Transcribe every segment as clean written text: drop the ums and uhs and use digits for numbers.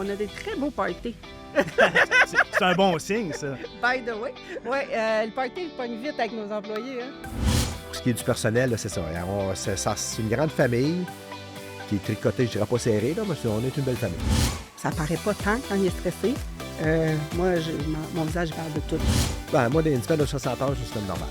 On a des très beaux parties. C'est un bon signe, ça. By the way. Oui, le party, il pogne vite avec nos employés. Hein? Pour ce qui est du personnel, là, c'est ça. C'est une grande famille qui est tricotée, je dirais pas serrée, là, mais on est une belle famille. Ça paraît pas tant quand il est stressé. Moi, mon visage parle de tout. Ben, moi, une semaine de 60 heures, c'est normal.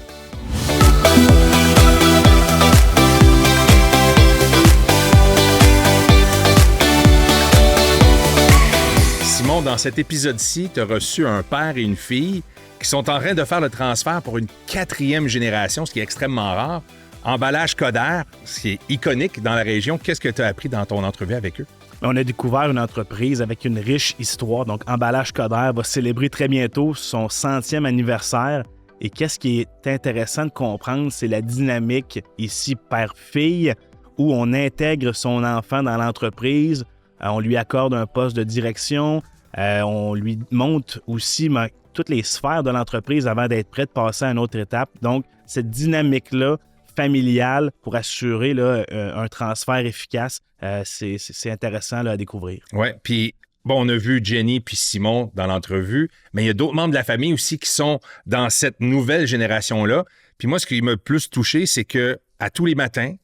Simon, dans cet épisode-ci, tu as reçu un père et une fille qui sont en train de faire le transfert pour une 4e génération, ce qui est extrêmement rare. Emballage Coderre, ce qui est iconique dans la région. Qu'est-ce que tu as appris dans ton entrevue avec eux? On a découvert une entreprise avec une riche histoire. Donc, Emballage Coderre va célébrer très bientôt son 100e anniversaire. Et qu'est-ce qui est intéressant de comprendre, c'est la dynamique ici père-fille, où on intègre son enfant dans l'entreprise, on lui accorde un poste de direction, on lui montre aussi toutes les sphères de l'entreprise avant d'être prêt de passer à une autre étape. Donc, cette dynamique-là, familiale, pour assurer là, un transfert efficace, c'est intéressant là, à découvrir. Oui, puis bon, on a vu Jenny puis Simon dans l'entrevue, mais il y a d'autres membres de la famille aussi qui sont dans cette nouvelle génération-là. Puis moi, ce qui m'a le plus touché, c'est que à tous les matins,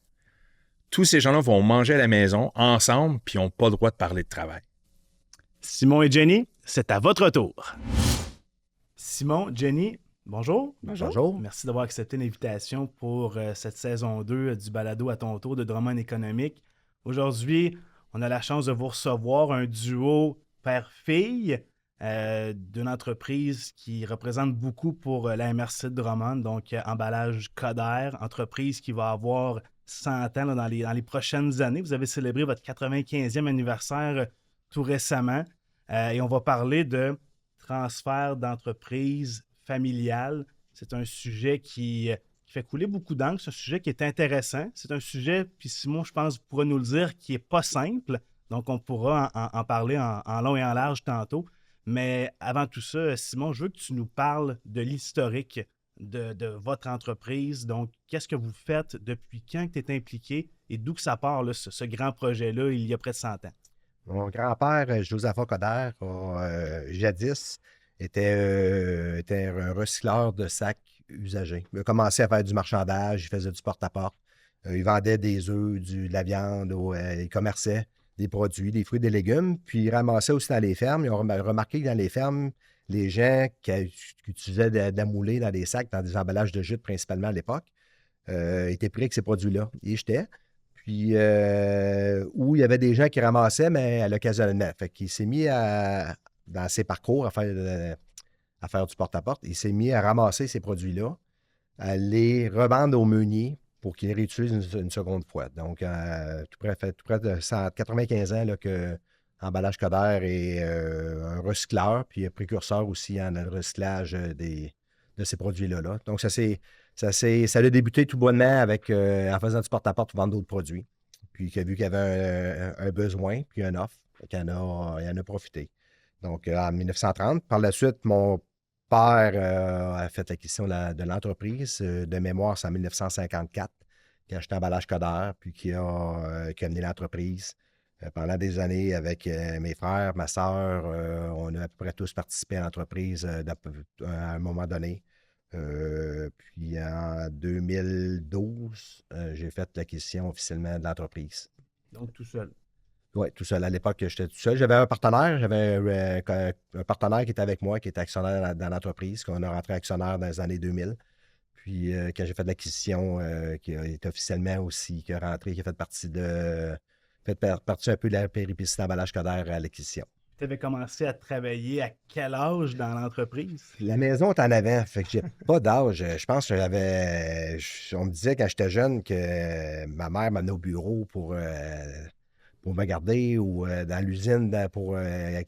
tous ces gens-là vont manger à la maison ensemble, puis ils n'ont pas le droit de parler de travail. Simon et Jenny, c'est à votre tour. Simon, Jenny, bonjour. Bonjour. Merci d'avoir accepté l'invitation pour cette saison 2 du balado à ton tour de Drummond Économique. Aujourd'hui, on a la chance de vous recevoir un duo père-fille d'une entreprise qui représente beaucoup pour la MRC de Drummond, donc Emballage Coderre, entreprise qui va avoir 100 ans là, dans les prochaines années. Vous avez célébré votre 95e anniversaire tout récemment et on va parler de transfert d'entreprise familiale. C'est un sujet qui fait couler beaucoup d'encre. C'est un sujet qui est intéressant. C'est un sujet, puis Simon, je pense, pourra nous le dire, qui n'est pas simple. Donc, on pourra en parler en long et en large tantôt. Mais avant tout ça, Simon, je veux que tu nous parles de l'historique de votre entreprise. Donc, qu'est-ce que vous faites, depuis quand tu es impliqué et d'où que ça part, là, ce grand projet-là, il y a près de 100 ans? Mon grand-père, Josaphat Coderre, jadis, était un recycleur de sacs usagés. Il a commencé à faire du marchandage, il faisait du porte-à-porte. Il vendait des œufs, de la viande, il commerçait des produits, des fruits, des légumes, puis il ramassait aussi dans les fermes. Ils ont remarqué que dans les fermes, les gens qui utilisaient de la moulée dans des sacs, dans des emballages de jute principalement à l'époque, étaient pris avec ces produits-là. Ils les jetaient. Puis, où il y avait des gens qui ramassaient, mais à l'occasionnellement. Fait qu'il s'est mis dans ses parcours à faire du porte-à-porte, il s'est mis à ramasser ces produits-là, à les revendre aux meuniers pour qu'ils les réutilisent une seconde fois. Donc, tout près de 95 ans là, que Emballage Coderre est un recycleur, puis un précurseur aussi dans le recyclage de ces produits-là. Donc, ça a débuté tout bonnement en faisant du porte-à-porte pour vendre d'autres produits. Puis, il a vu qu'il y avait un besoin, puis une offre, il en a profité. Donc, en 1930, par la suite, mon père a fait l'acquisition de l'entreprise. De mémoire, c'est en 1954, qui a acheté Emballage Coderre, puis qui a amené l'entreprise. Pendant des années, avec mes frères, ma sœur, on a à peu près tous participé à l'entreprise à un moment donné. Puis en 2012, j'ai fait l'acquisition officiellement de l'entreprise. Donc, tout seul. Oui, tout seul. À l'époque, j'étais tout seul. J'avais un partenaire. J'avais un partenaire qui était avec moi, qui était actionnaire dans l'entreprise, qu'on a rentré actionnaire dans les années 2000. Puis quand j'ai fait l'acquisition, qui est officiellement aussi, qui a rentré, qui a fait partie un peu de la péripétie d'Emballage Coderre à l'acquisition. Tu avais commencé à travailler à quel âge dans l'entreprise? La maison est en avant, fait que j'ai pas d'âge. Je pense que on me disait quand j'étais jeune que ma mère m'amenait au bureau pour me garder ou dans l'usine pour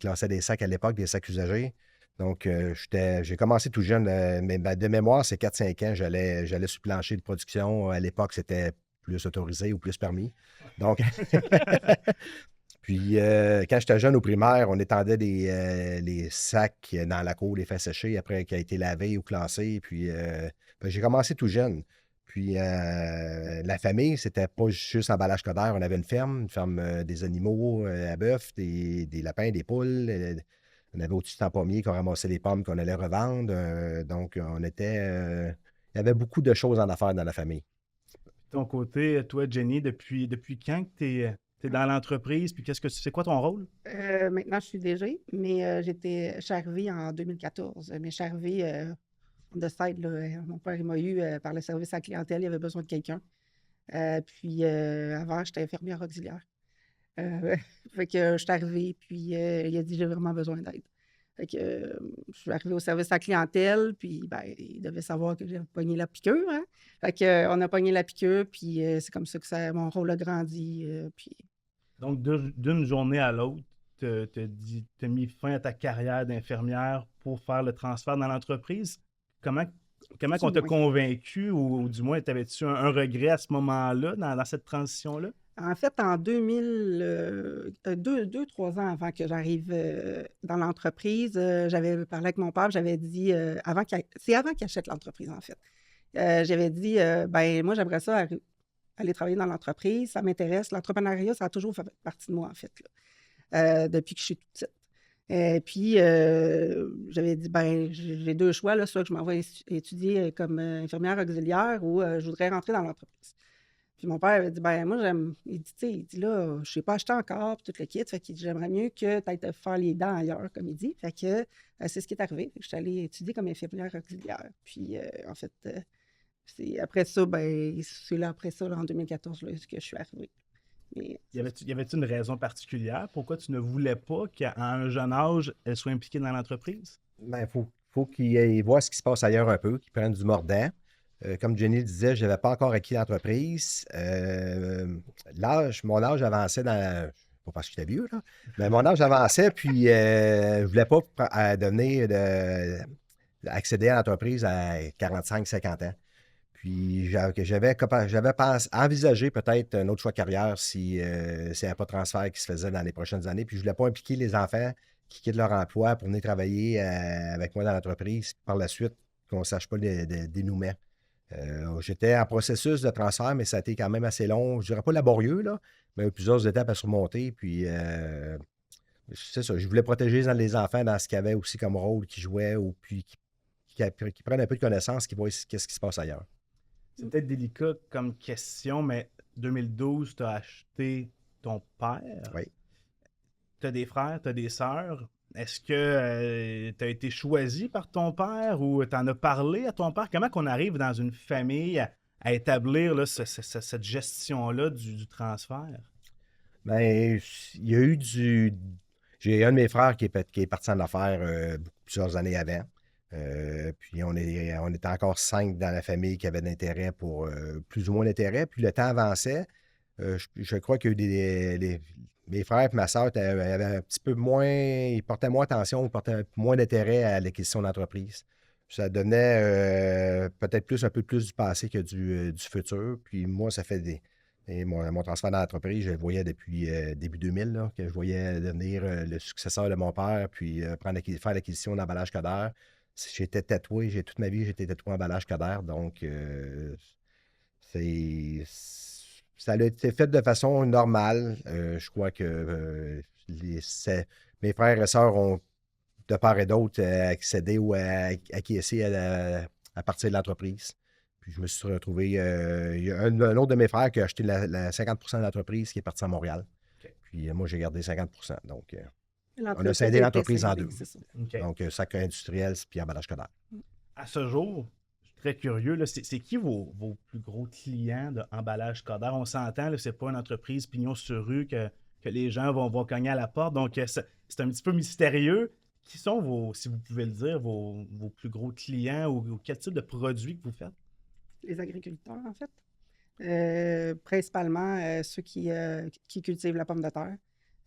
classer des sacs à l'époque, des sacs usagés. Donc, j'ai commencé tout jeune, mais de mémoire, c'est 4-5 ans, j'allais sur le plancher de production. À l'époque, c'était plus autorisé ou plus permis. Donc, puis quand j'étais jeune au primaire, on étendait les sacs dans la cour, les faire sécher après qu'ils aient été lavés ou classés. Puis j'ai commencé tout jeune. Puis la famille, c'était pas juste emballage Coderre. On avait une ferme des animaux à bœuf, des lapins, des poules. On avait au-dessus de pommier qu'on ramassait les pommes qu'on allait revendre. Donc, il y avait beaucoup de choses en affaires dans la famille. Ton côté, toi, Jenny, depuis quand que tu es dans l'entreprise, puis c'est quoi ton rôle? Maintenant, je suis DG, mais je suis arrivée en 2014. Mais je suis arrivée de side, là. Mon père, il m'a eu par le service à la clientèle, il avait besoin de quelqu'un. Puis avant, j'étais infirmière auxiliaire. Fait que je suis arrivée, puis il a dit j'ai vraiment besoin d'aide. Fait que je suis arrivée au service à la clientèle, puis ben, il devait savoir que j'avais pogné la piqûre. Hein? Fait que, on a pogné la piqûre, puis c'est comme ça que mon rôle a grandi. Puis Donc, d'une journée à l'autre, t'as mis fin à ta carrière d'infirmière pour faire le transfert dans l'entreprise. Comment on t'a convaincu, ou du moins, t'avais-tu un regret à ce moment-là, dans cette transition-là? En fait, en 3 ans avant que j'arrive dans l'entreprise, j'avais parlé avec mon père, j'avais dit, c'est avant qu'il achète l'entreprise, en fait. J'avais dit, ben moi, j'aimerais ça aller travailler dans l'entreprise, ça m'intéresse. L'entrepreneuriat, ça a toujours fait partie de moi, en fait, là, depuis que je suis toute petite. Puis, j'avais dit, ben j'ai 2 choix, là, soit que je m'en vais étudier comme infirmière auxiliaire ou je voudrais rentrer dans l'entreprise. Puis mon père avait dit, ben moi, il dit, tu sais, il dit là, je ne sais pas acheter encore, puis tout le kit. Fait qu'il dit, j'aimerais mieux que tu ailles te faire les dents ailleurs, comme il dit. Fait que c'est ce qui est arrivé. Fait que je suis allée étudier comme infirmière auxiliaire. Puis, en fait, c'est après ça, ben, c'est là, après ça, là, en 2014, là, que je suis arrivée. Mais, y avait-tu une raison particulière pourquoi tu ne voulais pas qu'à un jeune âge, elle soit impliquée dans l'entreprise? Ben, faut qu'il voit ce qui se passe ailleurs un peu, qu'il prenne du mordant. Comme Jenny le disait, je n'avais pas encore acquis l'entreprise. Mon âge avançait pas parce que j'étais vieux, là, mais mon âge avançait, puis je ne voulais pas accéder à l'entreprise à 45-50 ans. Puis j'avais envisagé peut-être un autre choix de carrière s'il n'y avait pas de transfert qui se faisait dans les prochaines années. Puis je ne voulais pas impliquer les enfants qui quittent leur emploi pour venir travailler avec moi dans l'entreprise. Par la suite, qu'on ne sache pas le dénouement. J'étais en processus de transfert, mais ça a été quand même assez long. Je ne dirais pas laborieux, là, mais plusieurs étapes à surmonter. Puis, c'est ça, je voulais protéger les enfants dans ce qu'il y avait aussi comme rôle qu'ils jouaient ou puis qui prennent un peu de connaissance, qui voient qu'est-ce qui se passe ailleurs. C'est peut-être délicat comme question, mais 2012, tu as acheté ton père. Oui. Tu as des frères, tu as des sœurs. Est-ce que tu as été choisi par ton père ou tu en as parlé à ton père? Comment qu'on arrive dans une famille à établir là, cette gestion-là du transfert? Bien, il y a eu J'ai un de mes frères qui est parti en affaires plusieurs années avant. Puis on était encore 5 dans la famille qui avaient de l'intérêt pour plus ou moins d'intérêt. Puis le temps avançait. Je crois que mes frères et ma soeur avaient un petit peu moins, ils portaient moins attention, ils portaient moins d'intérêt à l'acquisition d'entreprise. Ça donnait peut-être un peu plus du passé que du futur. Puis moi, ça fait mon transfert dans l'entreprise, je le voyais depuis début 2000, là, que je voyais devenir le successeur de mon père, puis faire l'acquisition d'emballage Coderre. J'étais tatoué, toute ma vie, j'étais tatoué emballage Coderre. Donc, ça a été fait de façon normale. Je crois que mes frères et sœurs ont, de part et d'autre, accédé ou acquiescé à partir de l'entreprise. Puis je me suis retrouvé. Il y a un autre de mes frères qui a acheté la 50% de l'entreprise qui est parti à Montréal. Okay. Puis moi, j'ai gardé 50%. Donc, on a scindé l'entreprise en deux. Okay. Donc, sac industriel puis emballage Coderre. À ce jour, je suis très curieux, là, c'est qui vos plus gros clients d'emballage Coderre? On s'entend, c'est pas une entreprise pignon sur rue que les gens vont cogner à la porte. Donc, c'est un petit peu mystérieux. Qui sont si vous pouvez le dire, vos plus gros clients ou quel type de produits que vous faites? Les agriculteurs, en fait. Principalement ceux qui cultivent la pomme de terre.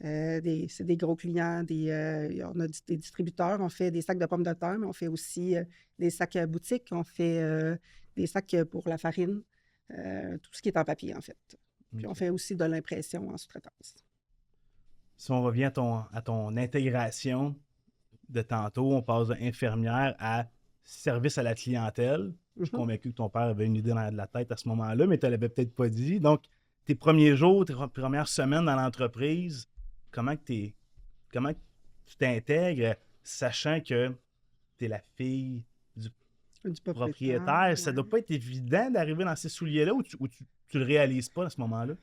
C'est des gros clients. On a des distributeurs. On fait des sacs de pommes de terre, mais on fait aussi des sacs boutiques. On fait des sacs pour la farine. Tout ce qui est en papier, en fait. Puis on fait aussi de l'impression en sous-traitance. Si on revient à ton intégration de tantôt, on passe d'infirmière à service à la clientèle. Je suis convaincu que ton père avait une idée dans la tête à ce moment-là, mais tu ne l'avais peut-être pas dit. Donc, tes premiers jours, tes premières semaines dans l'entreprise, comment tu t'intègres, sachant que tu es la fille du propriétaire? Ça ne doit pas être évident d'arriver dans ces souliers-là ou tu le réalises pas à ce moment-là?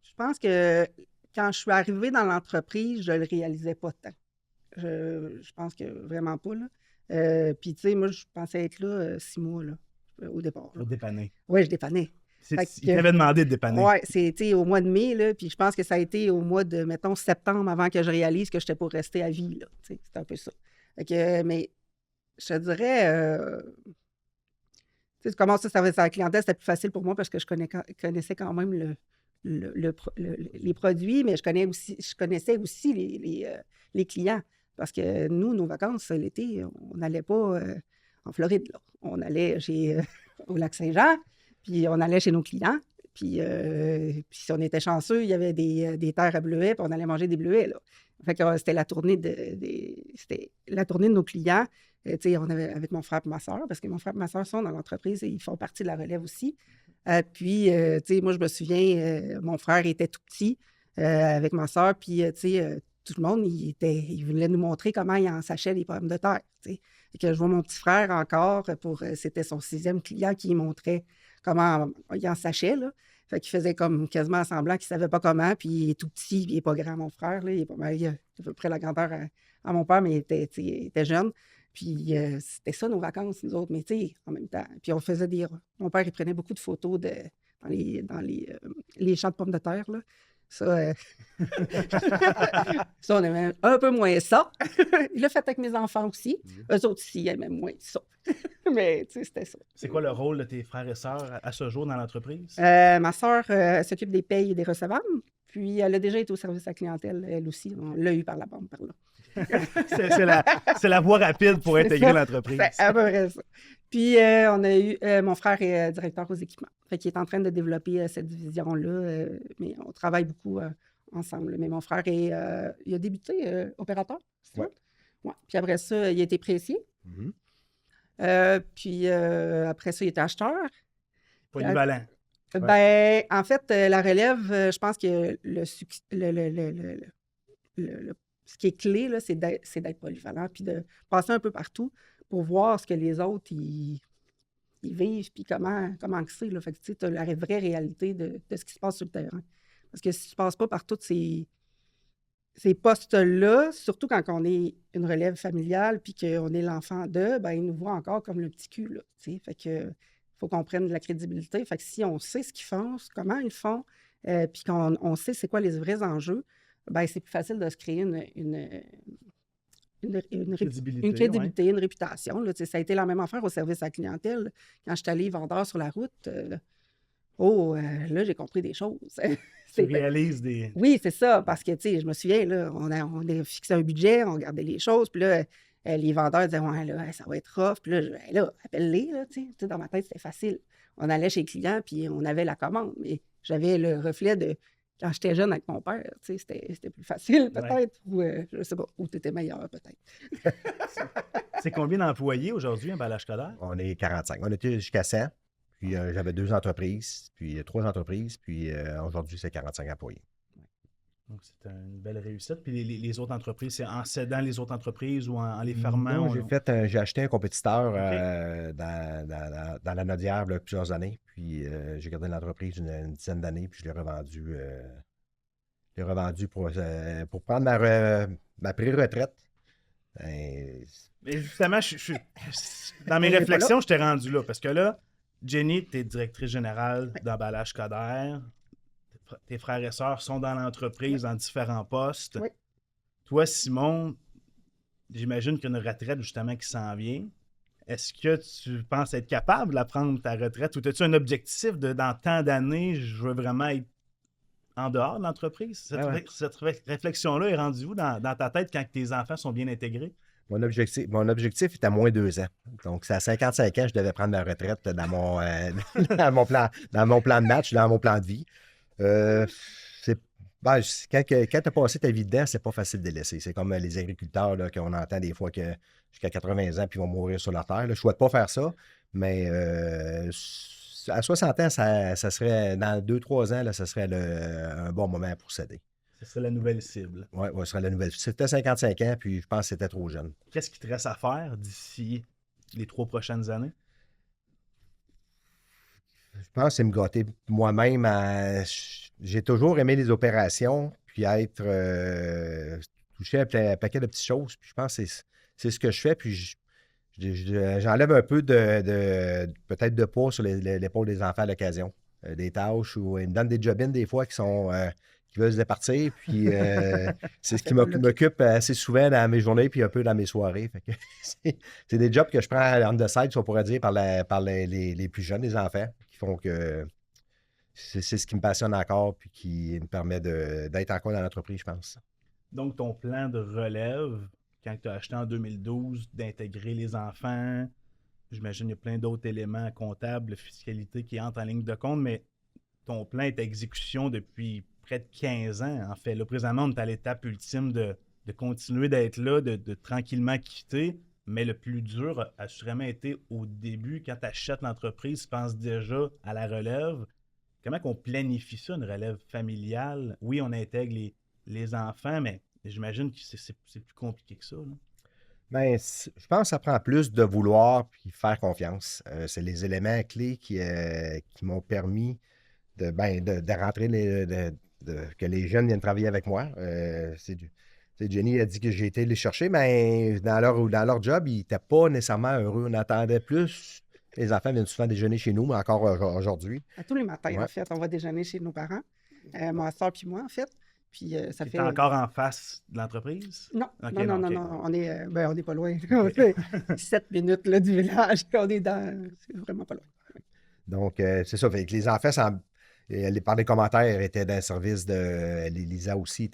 Je pense que quand je suis arrivée dans l'entreprise, je ne le réalisais pas tant. Je pense que vraiment pas, là. Puis, tu sais, moi, je pensais être là 6 mois, là, au départ. Pour dépanner. Oui, je dépannais. Il t'avait demandé de dépanner. Oui, c'était au mois de mai, là, puis je pense que ça a été au mois de, mettons, septembre avant que je réalise que j'étais pour rester à vie, là. Tu sais, c'était un peu ça. Fait que, mais je te dirais, tu sais, comment ça servait à la clientèle, c'était plus facile pour moi parce que je connaissais quand même les produits, mais je connaissais aussi les clients. Parce que nous, nos vacances, l'été, on n'allait pas en Floride, là. On allait au Lac-Saint-Jean, puis on allait chez nos clients. Puis si on était chanceux, il y avait des terres à bleuets, puis on allait manger des bleuets, là. Fait que c'était la tournée de nos clients. Tu sais, on avait avec mon frère et ma soeur, parce que mon frère et ma soeur sont dans l'entreprise et ils font partie de la relève aussi. Puis, tu sais, moi, je me souviens, mon frère était tout petit avec ma soeur, puis, tu sais, tout le monde, il voulait nous montrer comment il ensachait les pommes de terre, tu sais. Et que je vois mon petit frère encore, c'était son 6e client qui montrait comment il ensachait, là. Fait qu'il faisait comme quasiment semblant qu'il ne savait pas comment, puis il est tout petit, il n'est pas grand, mon frère, là. Il a à peu près la grandeur à mon père, mais il était jeune. Puis c'était ça nos vacances, nous autres, mais tu sais, en même temps. Puis on faisait mon père, il prenait beaucoup de photos dans les champs de pommes de terre, là. Ça, ça, on aimait un peu moins ça. Il l'a fait avec mes enfants aussi. Eux autres aussi, ils aimaient moins ça. Mais tu sais, c'était ça. C'est quoi le rôle de tes frères et sœurs à ce jour dans l'entreprise? Ma sœur s'occupe des payes et des recevables. Puis elle a déjà été au service à la clientèle, elle aussi. On l'a eu par la bande, par là. c'est la voie rapide pour intégrer l'entreprise. C'est à peu près ça. Puis, on a eu... mon frère est directeur aux équipements. Fait qu'il est en train de développer cette division-là. Mais on travaille beaucoup ensemble. Mais mon frère, il a débuté opérateur, c'est ça? Ouais. Puis après ça, il a été pressier. Puis après ça, il était acheteur. Polyvalent. Ben, en fait, la relève, je pense que ce qui est clé, là, c'est d'être polyvalent, puis de passer un peu partout pour voir ce que les autres, ils vivent, puis comment c'est, là. Fait que, tu sais, tu as la vraie réalité de ce qui se passe sur le terrain. Parce que si tu ne passes pas par tous ces postes-là, surtout quand on est une relève familiale, puis qu'on est l'enfant d'eux, ben ils nous voient encore comme le petit cul, là, tu sais. Fait que faut qu'on prenne de la crédibilité. Fait que si on sait ce qu'ils font, comment ils le font, puis qu'on sait c'est quoi les vrais enjeux, ben c'est plus facile de se créer une crédibilité, une réputation. Là. Ça a été la même affaire au service à la clientèle. Quand je suis allée vendeur sur la route, là, j'ai compris des choses. Tu réalises des... Oui, c'est ça, parce que, tu sais, je me souviens, là, on a fixé un budget, on regardait les choses, puis là, les vendeurs disaient « Ouais, là, ça va être rough. » Puis là, appelle-les, là, tu sais. Dans ma tête, c'était facile. On allait chez le client, puis on avait la commande, mais j'avais le reflet de quand j'étais jeune avec mon père, tu sais, c'était plus facile, peut-être, ou je ne sais pas, ou tu étais meilleur, peut-être. C'est combien d'employés aujourd'hui, Emballage Coder? On est 45. On était jusqu'à 100. Puis j'avais 2 entreprises, puis 3 entreprises, puis aujourd'hui, c'est 45 employés. Donc, c'est une belle réussite. Puis les autres entreprises, c'est en cédant les autres entreprises ou en les fermant? Non, j'ai acheté un compétiteur dans la Nodière il y a plusieurs années. Puis j'ai gardé l'entreprise une dizaine d'années, puis je l'ai revendu pour prendre ma pré-retraite. Mais justement, dans mes réflexions, je t'ai rendu là. Parce que là, Jenny, tu es directrice générale d'Emballage Coder. Tes frères et sœurs sont dans l'entreprise dans différents postes. Oui. Toi, Simon, j'imagine qu'il y a une retraite justement qui s'en vient. Est-ce que tu penses être capable de prendre ta retraite ou as-tu un objectif dans tant d'années, je veux vraiment être en dehors de l'entreprise? Cette réflexion-là est rendue où dans ta tête quand tes enfants sont bien intégrés? Mon objectif est à moins 2 ans. Donc, c'est à 55 ans, je devais prendre ma retraite dans mon plan de match, dans mon plan de vie. Quand tu as passé ta vie dedans, c'est pas facile de laisser. C'est comme les agriculteurs là, qu'on entend des fois que jusqu'à 80 ans, puis ils vont mourir sur la terre. Là. Je ne souhaite pas faire ça, Mais à 60 ans, ça serait, dans 2-3 ans, là, ça serait un bon moment pour céder. Ce serait la nouvelle cible. Oui, ce serait la nouvelle. C'était 55 ans, puis je pense que c'était trop jeune. Qu'est-ce qui te reste à faire d'ici les 3 prochaines années? Je pense que c'est me gâter moi-même. J'ai toujours aimé les opérations, puis être touché à un paquet de petites choses. Puis je pense que c'est ce que je fais. Puis j'enlève un peu peut-être de poids sur l'épaule des enfants à l'occasion. Des tâches où ils me donnent des job-ins des fois qui veulent se départir. Puis c'est ce qui m'occupe assez souvent dans mes journées puis un peu dans mes soirées. Fait que c'est des jobs que je prends on the side, si on pourrait dire, par les plus jeunes, les enfants, qui font que c'est ce qui me passionne encore puis qui me permet d'être encore dans l'entreprise, je pense. Donc, ton plan de relève, quand tu as acheté en 2012, d'intégrer les enfants, j'imagine qu'il y a plein d'autres éléments comptables, fiscalité qui entrent en ligne de compte, mais ton plan est à exécution depuis près de 15 ans. En fait, là, présentement, on est à l'étape ultime de continuer d'être là, de tranquillement quitter. Mais le plus dur a assurément été au début, quand tu achètes l'entreprise, tu penses déjà à la relève. Comment on planifie ça, une relève familiale? Oui, on intègre les enfants, mais j'imagine que c'est plus compliqué que ça. Là. Ben, je pense que ça prend plus de vouloir puis faire confiance. C'est les éléments clés qui m'ont permis de rentrer, que les jeunes viennent travailler avec moi. Jenny a dit que j'ai été les chercher, mais dans leur job, ils n'étaient pas nécessairement heureux. On attendait plus. Les enfants viennent souvent déjeuner chez nous, mais encore aujourd'hui. À tous les matins, Ouais. en fait, on va déjeuner chez nos parents, ma soeur puis moi, en fait. Puis ça Tu fait. es encore en face de l'entreprise? Non, Ok, non, ok. on est pas loin. On fait 7 minutes là, du village. On est dans. C'est vraiment pas loin. Donc, c'est ça. Fait que les enfants, par les commentaires, étaient dans le service de. Lisa aussi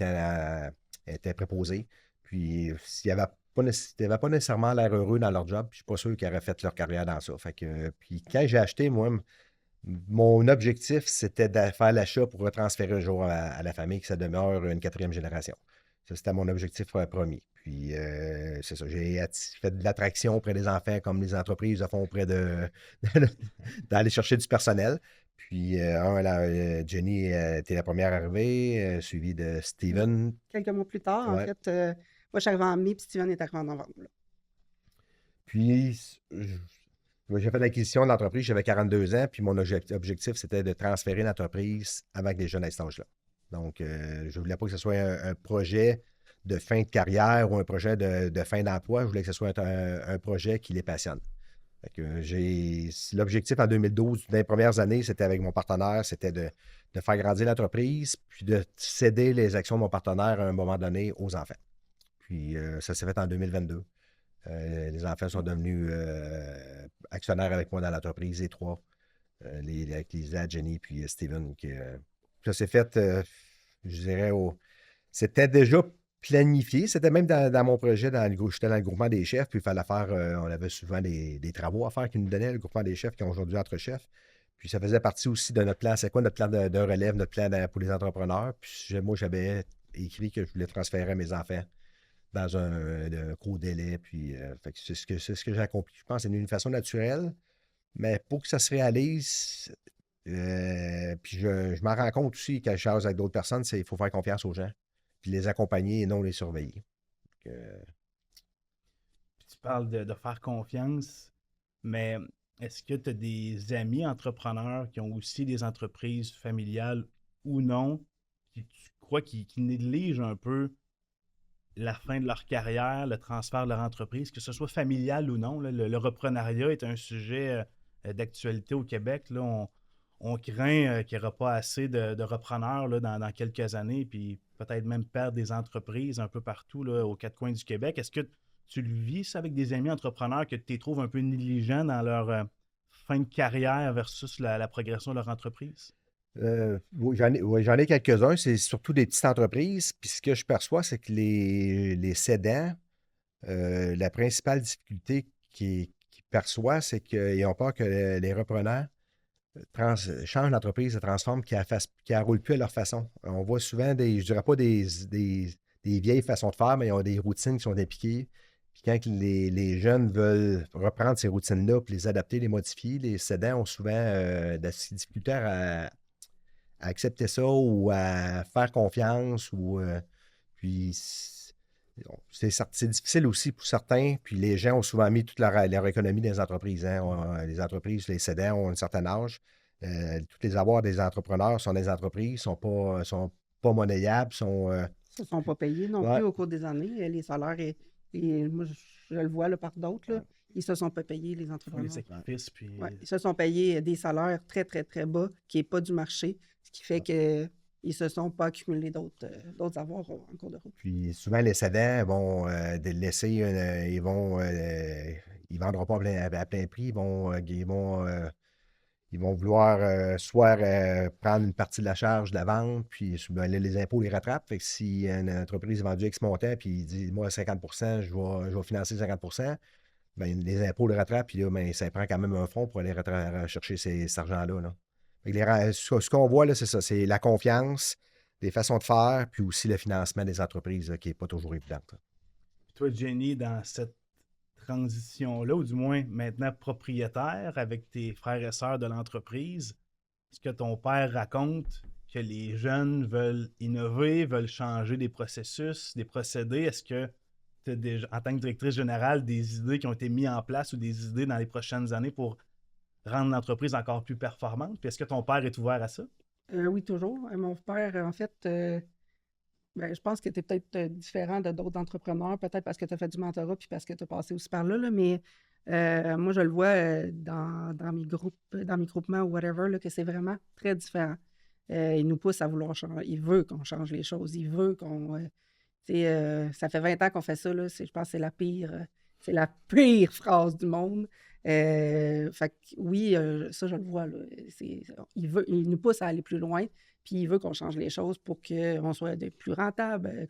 était préposée. Puis, s'il n'y avait pas nécessairement l'air heureux dans leur job, je ne suis pas sûr qu'ils auraient fait leur carrière dans ça. Fait que, puis, quand j'ai acheté, moi, mon objectif, c'était de faire l'achat pour retransférer un jour à la famille, que ça demeure une 4e génération. Ça, c'était mon objectif premier. Puis, c'est ça, j'ai fait de l'attraction auprès des enfants comme les entreprises le font auprès d'aller chercher du personnel. Puis, Jenny était la première arrivée, suivie de Steven. Quelques mois plus tard, en Ouais. fait, moi, je suis arrivée en mai, puis Steven est arrivé en novembre. Là. Puis, j'ai fait l'acquisition de l'entreprise, j'avais 42 ans, puis mon objectif, c'était de transférer l'entreprise avec des jeunes à cet âge-là. Donc, je ne voulais pas que ce soit un projet de fin de carrière ou un projet de fin d'emploi. Je voulais que ce soit un projet qui les passionne. Fait que l'objectif en 2012, dans les premières années, c'était avec mon partenaire, c'était de faire grandir l'entreprise, puis de céder les actions de mon partenaire à un moment donné aux enfants. Puis, ça s'est fait en 2022. Les enfants sont devenus actionnaires avec moi dans l'entreprise, les 3. Avec Lisa, Jenny, puis Steven. Ça s'est fait, je dirais, c'était déjà planifié. C'était même dans mon projet, j'étais dans le groupement des chefs, puis il fallait faire, on avait souvent des travaux à faire qu'ils nous donnaient, le groupement des chefs qui ont aujourd'hui entre chefs. Puis ça faisait partie aussi de notre plan. C'est quoi notre plan de relève, notre plan pour les entrepreneurs? Puis moi, j'avais écrit que je voulais transférer mes enfants dans un court délai. Puis fait que c'est ce que j'ai accompli. Je pense que c'est une façon naturelle, mais pour que ça se réalise, puis je m'en rends compte aussi quand je charge avec d'autres personnes, c'est qu'il faut faire confiance aux gens, puis les accompagner et non les surveiller. Puis tu parles de faire confiance, mais est-ce que tu as des amis entrepreneurs qui ont aussi des entreprises familiales ou non, qui tu crois qui négligent un peu la fin de leur carrière, le transfert de leur entreprise, que ce soit familial ou non? Là, le reprenariat est un sujet d'actualité au Québec. Là, on craint qu'il n'y aura pas assez de repreneurs là, dans quelques années, puis peut-être même perdre des entreprises un peu partout là, aux 4 coins du Québec. Est-ce que tu le vis ça avec des amis entrepreneurs que tu les trouves un peu négligents dans leur fin de carrière versus la progression de leur entreprise? Oui, j'en ai quelques-uns. C'est surtout des petites entreprises. Puis ce que je perçois, c'est que les cédants, la principale difficulté qu'ils perçoivent, c'est qu'ils ont peur que les repreneurs changent l'entreprise, se transforment, qu'ils ne roulent plus à leur façon. On voit souvent je ne dirais pas des vieilles façons de faire, mais ils ont des routines qui sont impliquées. Puis quand les jeunes veulent reprendre ces routines-là, puis les adapter, les modifier, les cédants ont souvent de la difficulté à accepter ça ou à faire confiance. Puis c'est difficile aussi pour certains. Puis les gens ont souvent mis toute leur économie dans les entreprises. Hein. Les entreprises, les cédants ont un certain âge. Tous les avoirs des entrepreneurs sont des entreprises, sont pas monnayables, Ils ne sont pas payés non Ouais. plus au cours des années. Les salaires, moi, je le vois là, par d'autres, là, ils ne se sont pas payés, les Ils font entrepreneurs. des sacrifices, puis Ouais, ils se sont payés des salaires très, très, très bas, qui n'est pas du marché, ce qui fait qu'ils ne se sont pas accumulés d'autres avoirs en cours de route. Puis souvent, les cédants vont laisser, ils vendront pas à plein prix, ils vont vouloir soit prendre une partie de la charge de la vente, puis souvent, les impôts les rattrapent. Fait que si une entreprise est vendue X montant, puis il dit, moi, 50 je vais financer 50 bien, les impôts le rattrapent, puis là, ben, ça prend quand même un fonds pour aller chercher cet argent-là. Là. Fait que ce qu'on voit, là, c'est ça, c'est la confiance, les façons de faire, puis aussi le financement des entreprises là, qui n'est pas toujours évident. Là. toi, Jenny, dans cette transition-là, ou du moins maintenant propriétaire avec tes frères et sœurs de l'entreprise, est-ce que ton père raconte que les jeunes veulent innover, veulent changer des processus, des procédés? Est-ce que tu as déjà, en tant que directrice générale, des idées qui ont été mises en place ou des idées dans les prochaines années pour rendre l'entreprise encore plus performante? Puis est-ce que ton père est ouvert à ça? Oui, toujours. Mon père, en fait, je pense que tu es peut-être différent de d'autres entrepreneurs, peut-être parce que tu as fait du mentorat puis parce que tu as passé aussi par là, mais moi, je le vois dans mes groupes, dans mes groupements ou whatever, là, que c'est vraiment très différent. Il nous pousse à vouloir changer. Il veut qu'on change les choses. Il veut qu'on. Ça fait 20 ans qu'on fait ça, là. Je pense que c'est la pire phrase du monde. Fait que oui, ça, je le vois, là. Il nous pousse à aller plus loin. Puis il veut qu'on change les choses pour qu'on soit plus rentable,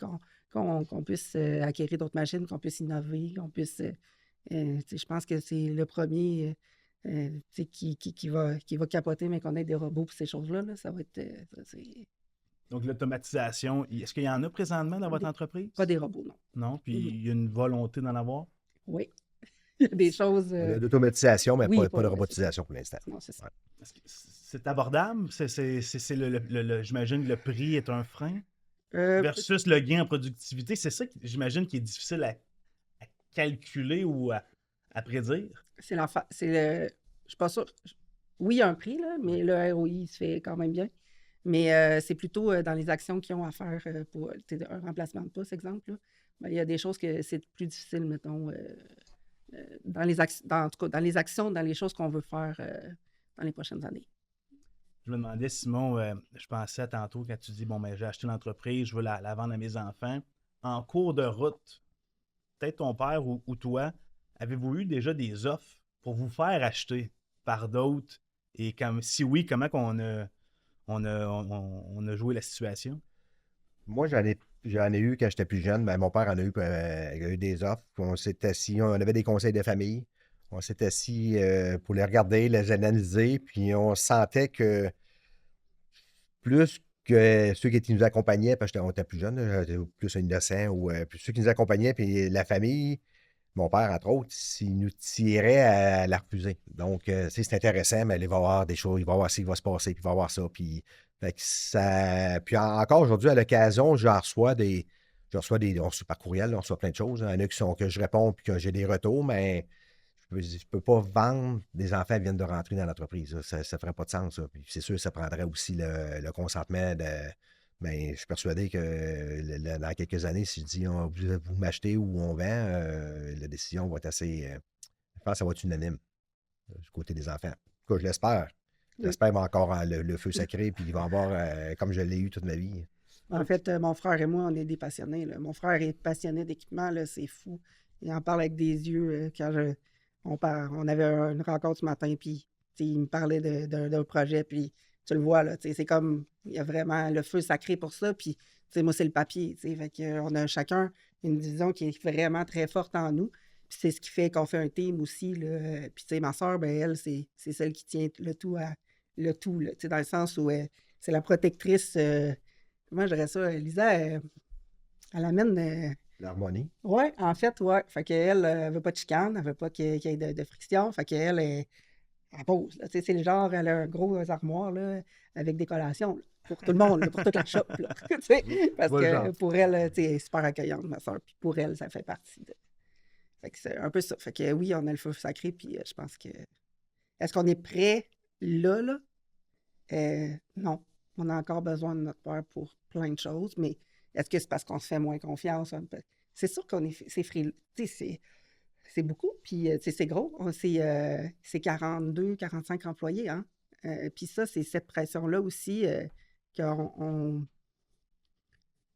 qu'on puisse acquérir d'autres machines, qu'on puisse innover, qu'on puisse. Je pense que c'est le premier qui va capoter, mais qu'on ait des robots pour ces choses-là. Là, ça va être. Donc, l'automatisation, est-ce qu'il y en a présentement dans votre entreprise? Pas des robots, non. Non, puis il y a une volonté d'en avoir? Oui. Il y a des choses. On a d'automatisation, mais oui, pas de robotisation pour l'instant. Non, c'est ça. Ouais. Est-ce que c'est abordable? J'imagine que le prix est un frein versus le gain en productivité. C'est ça, j'imagine, qui est difficile à calculer ou à prédire. Je suis pas sûre. Oui, il y a un prix, là, mais le ROI, il se fait quand même bien. Mais c'est plutôt dans les actions qu'ils ont à faire pour un remplacement de poste, exemple. Là. Ben, il y a des choses que c'est plus difficile, mettons, en tout cas, dans les actions, dans les choses qu'on veut faire dans les prochaines années. Je me demandais, Simon, je pensais tantôt quand tu dis, bon, ben, j'ai acheté l'entreprise, je veux la vendre à mes enfants. En cours de route, peut-être ton père ou toi, avez-vous eu déjà des offres pour vous faire acheter par d'autres? Et si oui, comment on a joué la situation? Moi, j'en ai eu quand j'étais plus jeune. Ben, mon père il a eu des offres. On s'est assis, on avait des conseils de famille. On s'est assis pour les regarder, les analyser, puis on sentait que plus que ceux qui nous accompagnaient, parce qu'on était plus jeunes, j'étais plus innocent, ou plus ceux qui nous accompagnaient, puis la famille, mon père, entre autres, il nous tirait à la refuser. Donc, c'est intéressant, mais il va y avoir des choses, il va y avoir ça qui va se passer, puis il va y avoir ça. Puis, fait que ça... puis encore aujourd'hui, à l'occasion, on reçoit par courriel, on reçoit plein de choses. Il y en a que je réponds, puis que j'ai des retours, mais je ne peux pas vendre des enfants qui viennent de rentrer dans l'entreprise. Ça ne ferait pas de sens. Ça. Puis c'est sûr que ça prendrait aussi le consentement de. Mais je suis persuadé que dans quelques années, si je dis vous m'achetez ou on vend, la décision va être assez. Je pense que ça va être unanime du côté des enfants. En tout cas, je l'espère. J'espère qu'il va encore le feu sacré, puis il va avoir, comme je l'ai eu toute ma vie. En fait, mon frère et moi, on est des passionnés. Là. Mon frère est passionné d'équipement, là, c'est fou. Il en parle avec des yeux quand on avait une rencontre ce matin, puis il me parlait d'un projet, puis tu le vois, là, c'est comme, il y a vraiment le feu sacré pour ça, puis moi, c'est le papier, fait qu'on a chacun une vision qui est vraiment très forte en nous, puis c'est ce qui fait qu'on fait un team aussi, là. Puis ma soeur, ben, elle, c'est celle qui tient le tout, là, dans le sens où c'est la protectrice, comment je dirais ça, Lisa, elle amène L'harmonie. Oui, en fait, ouais. Fait qu'elle, elle veut pas de chicane, elle veut pas qu'il y ait de friction. Fait qu'elle, elle pose, là. Tu sais, c'est le genre, elle a un gros armoire, là, avec des collations, là, pour tout le monde, là, pour toute la shop, là. Tu sais, Je parce vois le que genre. pour elle, tu sais, elle est super accueillante, ma soeur. Puis pour elle, ça fait partie de. Fait que c'est un peu ça. Fait que oui, on a le feu sacré, puis je pense que. Est-ce qu'on est prêt là, là? Non. On a encore besoin de notre père pour plein de choses, mais est-ce que c'est parce qu'on se fait moins confiance un peu? C'est sûr qu'on est. C'est frileux. Tu sais, c'est beaucoup, puis tu sais, c'est gros. C'est 42, 45 employés, hein? Puis ça, c'est cette pression-là aussi qu'on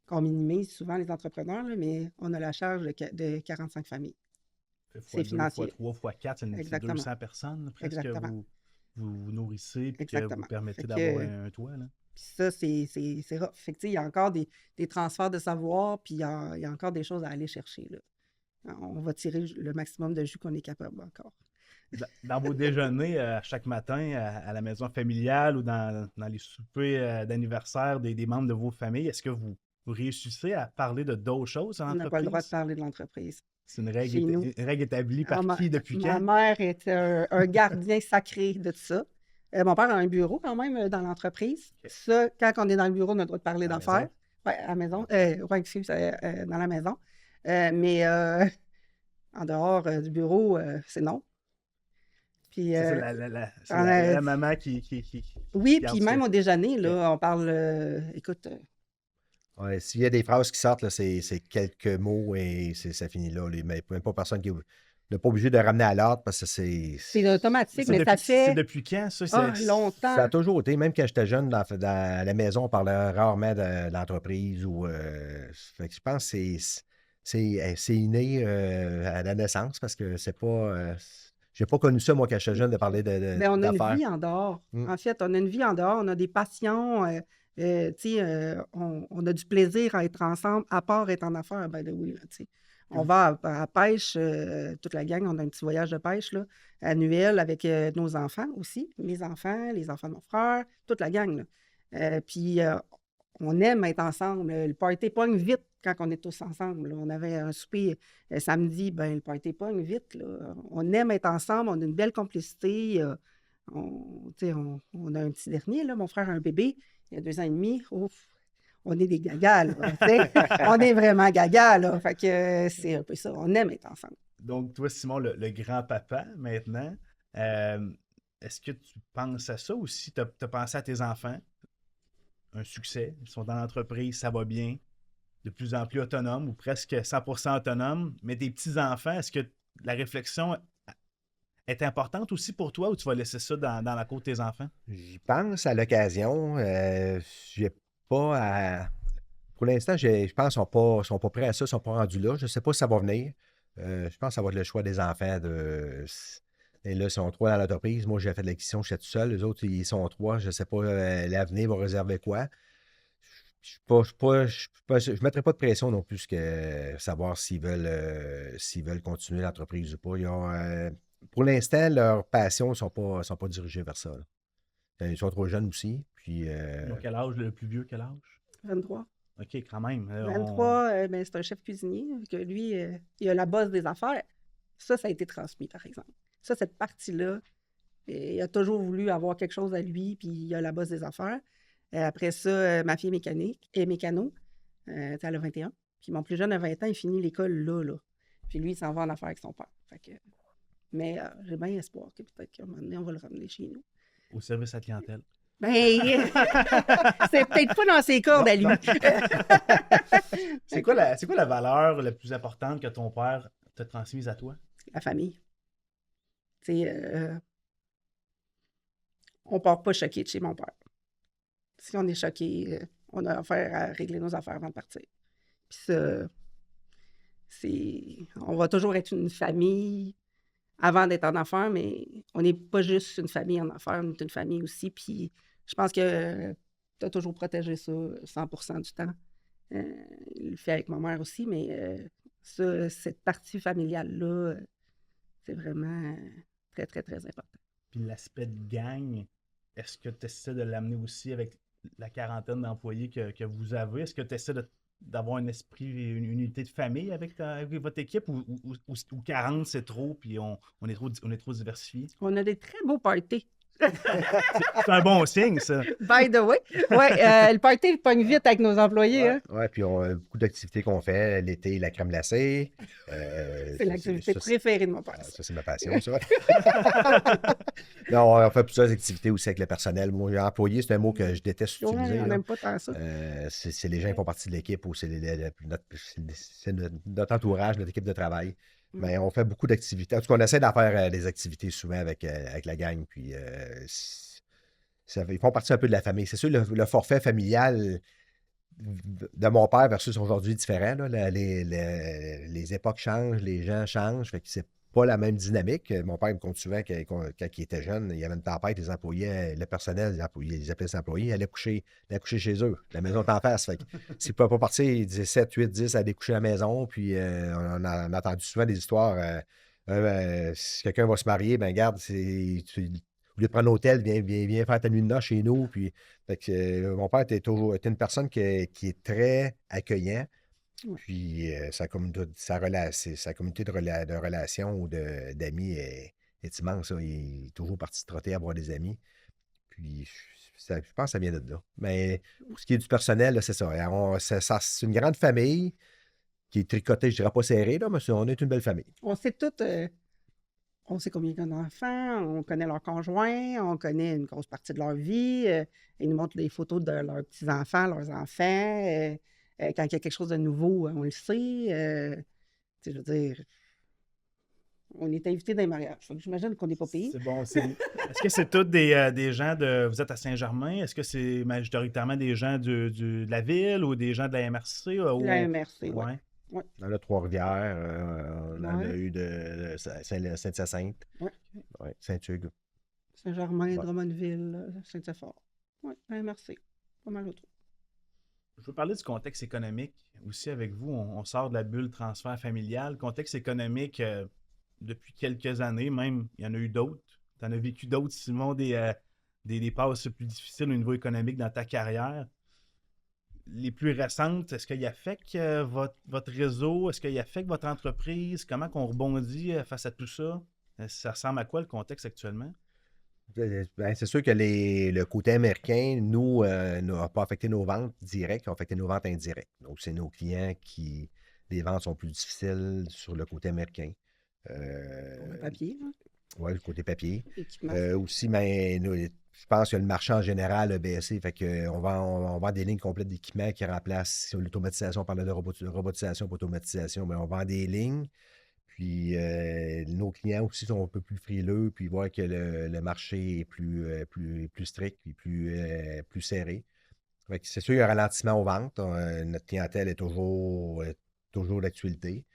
qu'on minimise souvent les entrepreneurs, là, mais on a la charge de 45 familles. Fait C'est fois 2, fois financier. 3, fois 4, c'est Exactement. 200 personnes là, presque que Exactement. vous nourrissez et que vous Exactement. Fait permettez d'avoir que un toit. Là. puis ça, c'est rough. Fait que, tu sais, il y a encore des transferts de savoir, puis il y a encore des choses à aller chercher, là. On va tirer le maximum de jus qu'on est capable encore. Dans vos déjeuners à chaque matin à la maison familiale ou dans les soupers d'anniversaire des membres de vos familles, est-ce que vous réussissez à parler de d'autres choses en On n'a pas le droit de entreprise? parler de l'entreprise. C'est une Chez nous. une règle établie Ah, par qui depuis ma quand? mère est un gardien sacré de tout ça. Mon père a un bureau quand même dans l'entreprise. Ok. Ça, quand on est dans le bureau, on a le droit de parler À la d'affaires. maison? Oui, à la maison. Ouais, excuse, dans la maison. Mais en dehors du bureau, c'est non. Puis, Ça, c'est en, euh, la maman qui oui, garde puis ça. même au déjeuner, Ok. là, on parle, écoute, Ouais, s'il y a des phrases qui sortent, là, c'est quelques mots et ça finit là. Mais même pas personne qui n'est pas obligé de ramener à l'ordre parce que c'est automatique, mais ça C'est fait depuis quand, ça? ça C'est- ça a longtemps. toujours été, même quand j'étais jeune, dans la maison, on parlait rarement de l'entreprise ou. Fait que je pense que c'est inné à la naissance parce que c'est pas. J'ai pas connu ça, moi, quand j'étais jeune, de parler Ben, on a une d'affaires. vie en dehors. Mm. En fait, on a une vie en dehors, on a des passions, tu sais, on a du plaisir à être ensemble, à part être en affaires, ben oui, là, tu sais. On va à la pêche, toute la gang, on a un petit voyage de pêche là, annuel avec nos enfants aussi, mes enfants, les enfants de mon frère, toute la gang. Là. Puis on aime être ensemble. Le party pogne vite quand on est tous ensemble. Là. On avait un souper samedi, ben le party pogne vite. Là. On aime être ensemble, on a une belle complicité. Tu sais, on a un petit dernier, là, mon frère a un bébé, il y a 2 ans et demi. Ouf, on est des gagas, là, tu sais. On est vraiment gagas, là. Fait que c'est un peu ça. On aime être ensemble. Donc, toi, Simon, le grand-papa, maintenant, est-ce que tu penses à ça aussi? Tu as pensé à tes enfants? Un succès, ils sont dans l'entreprise, ça va bien, de plus en plus autonomes ou presque 100% autonomes. Mais tes petits-enfants, est-ce que la réflexion est importante aussi pour toi ou tu vas laisser ça dans la cour de tes enfants? J'y pense à l'occasion. J'ai pas à. Pour l'instant, je pense qu'ils sont pas prêts à ça, ils sont pas rendus là. Je ne sais pas si ça va venir. Je pense que ça va être le choix des enfants Et là, ils sont trois dans l'entreprise. Moi, j'ai fait de l'acquisition, je suis tout seul. Les autres, ils sont trois. Je ne sais pas l'avenir va réserver quoi. Je mettrai pas de pression non plus que savoir s'ils veulent continuer l'entreprise ou pas. Pour l'instant, leurs passions ne sont pas dirigées vers ça. Là. Ils sont trop jeunes aussi. Puis, Ils ont quel âge, le plus vieux, quel âge? 23. OK, quand même. 23, ben, c'est un chef cuisinier, que lui, il a la bosse des affaires. Ça a été transmis, par exemple. Ça, cette partie-là, il a toujours voulu avoir quelque chose à lui, puis il a la bosse des affaires. Après ça, ma fille est mécanique et mécano. Elle a 21. Puis mon plus jeune a 20 ans, il finit l'école là. Puis lui, il s'en va en affaires avec son père. Fait que, mais j'ai bien espoir que peut-être qu'à un moment donné, on va le ramener chez nous. Au service à la clientèle. Ben, c'est peut-être pas dans ses cordes à lui. C'est quoi la valeur la plus importante que ton père t'a transmise à toi? La famille. Tu sais, on part pas choqué de chez mon père. Si on est choqué, on a affaire à régler nos affaires avant de partir. Puis ça, on va toujours être une famille avant d'être en affaires, mais on n'est pas juste une famille en affaires, on est une famille aussi. Puis je pense que tu as toujours protégé ça 100% du temps. Il le fait avec ma mère aussi, mais cette partie familiale-là, c'est vraiment très, très, très important. Puis l'aspect de gang, est-ce que tu essaies de l'amener aussi avec la quarantaine d'employés que vous avez? Est-ce que tu essaies de d'avoir un esprit, une unité de famille avec votre équipe ou 40 c'est trop puis on est trop diversifié? On a des très beaux parties. C'est un bon signe, ça. By the way. Ouais, le party il pogne vite avec nos employés. Hein? Ouais, puis on a beaucoup d'activités qu'on fait. L'été, la crème glacée. C'est l'activité préférée de mon père. Ça, c'est ma passion, ça. Non, on fait plusieurs activités aussi avec le personnel. Moi, employé, c'est un mot que je déteste utiliser. Ouais, on là. n'aime pas tant ça. C'est les gens qui font partie de l'équipe ou c'est notre entourage, notre équipe de travail. Mais on fait beaucoup d'activités. En tout cas, on essaie d'en faire des activités souvent avec la gang. Puis ils font partie un peu de la famille. C'est sûr, le forfait familial de mon père versus aujourd'hui est différent. Là. Les époques changent, les gens changent. Fait que c'est pas la même dynamique. Mon père me compte souvent quand il était jeune, il y avait une tempête, les employés, le personnel, les employés, ils appelaient les employés, ils allaient coucher chez eux. La maison est en face. Fait que s'ils ne pouvaient pas partir, ils disaient 7, 8, 10 à aller coucher à la maison. Puis on a entendu souvent des histoires. Si quelqu'un va se marier, ben garde, au lieu de prendre l'hôtel, viens faire ta nuit de noces chez nous. Puis, fait que, mon père était une personne qui est très accueillant. Puis sa communauté de relations ou d'amis est immense. Ça. Il est toujours parti se trotter à avoir des amis. Puis je pense que ça vient de là. Mais pour ce qui est du personnel, là, c'est ça. C'est une grande famille qui est tricotée, je dirais pas serrée, là, mais on est une belle famille. On sait toutes. On sait combien ils ont d'enfants, on connaît leurs conjoints, on connaît une grosse partie de leur vie. Ils nous montrent des photos de leurs petits-enfants, leurs enfants. Quand il y a quelque chose de nouveau, on le sait. Je veux dire, on est invité dans les mariages. J'imagine qu'on n'est pas payé. C'est bon. Est-ce que c'est tous des gens de... Vous êtes à Saint-Germain? Est-ce que c'est majoritairement des gens de la ville ou des gens de la MRC? La MRC, oui. Ouais. Ouais. On a Trois-Rivières, on en a eu de Saint-Hyacinthe, Saint-Hugues. Saint-Germain, Drummondville, Saint-Effort. Oui, la MRC. Pas mal autour. Je veux parler du contexte économique aussi avec vous. On sort de la bulle transfert familial. Contexte économique, depuis quelques années, même, il y en a eu d'autres. Tu en as vécu d'autres, Simon, des passes plus difficiles au niveau économique dans ta carrière. Les plus récentes, est-ce qu'il affecte votre réseau? Est-ce qu'il affecte votre entreprise? Comment qu'on rebondit face à tout ça? Ça ressemble à quoi le contexte actuellement? Ben, c'est sûr que le côté américain, nous, n'a pas affecté nos ventes directes, a affecté nos ventes indirectes. Donc, c'est nos clients qui... Les ventes sont plus difficiles sur le côté américain. Le papier, hein? Oui, le côté papier. Équipement. Aussi, ben, je pense que le marché en général a baissé. Fait qu'on vend des lignes complètes d'équipements qui remplacent l'automatisation. On parlait de robotisation pour automatisation, mais on vend des lignes. Puis nos clients aussi sont un peu plus frileux, puis voient que le marché est plus strict, puis plus serré. Fait que c'est sûr, il y a un ralentissement aux ventes. Notre clientèle est toujours d'actualité.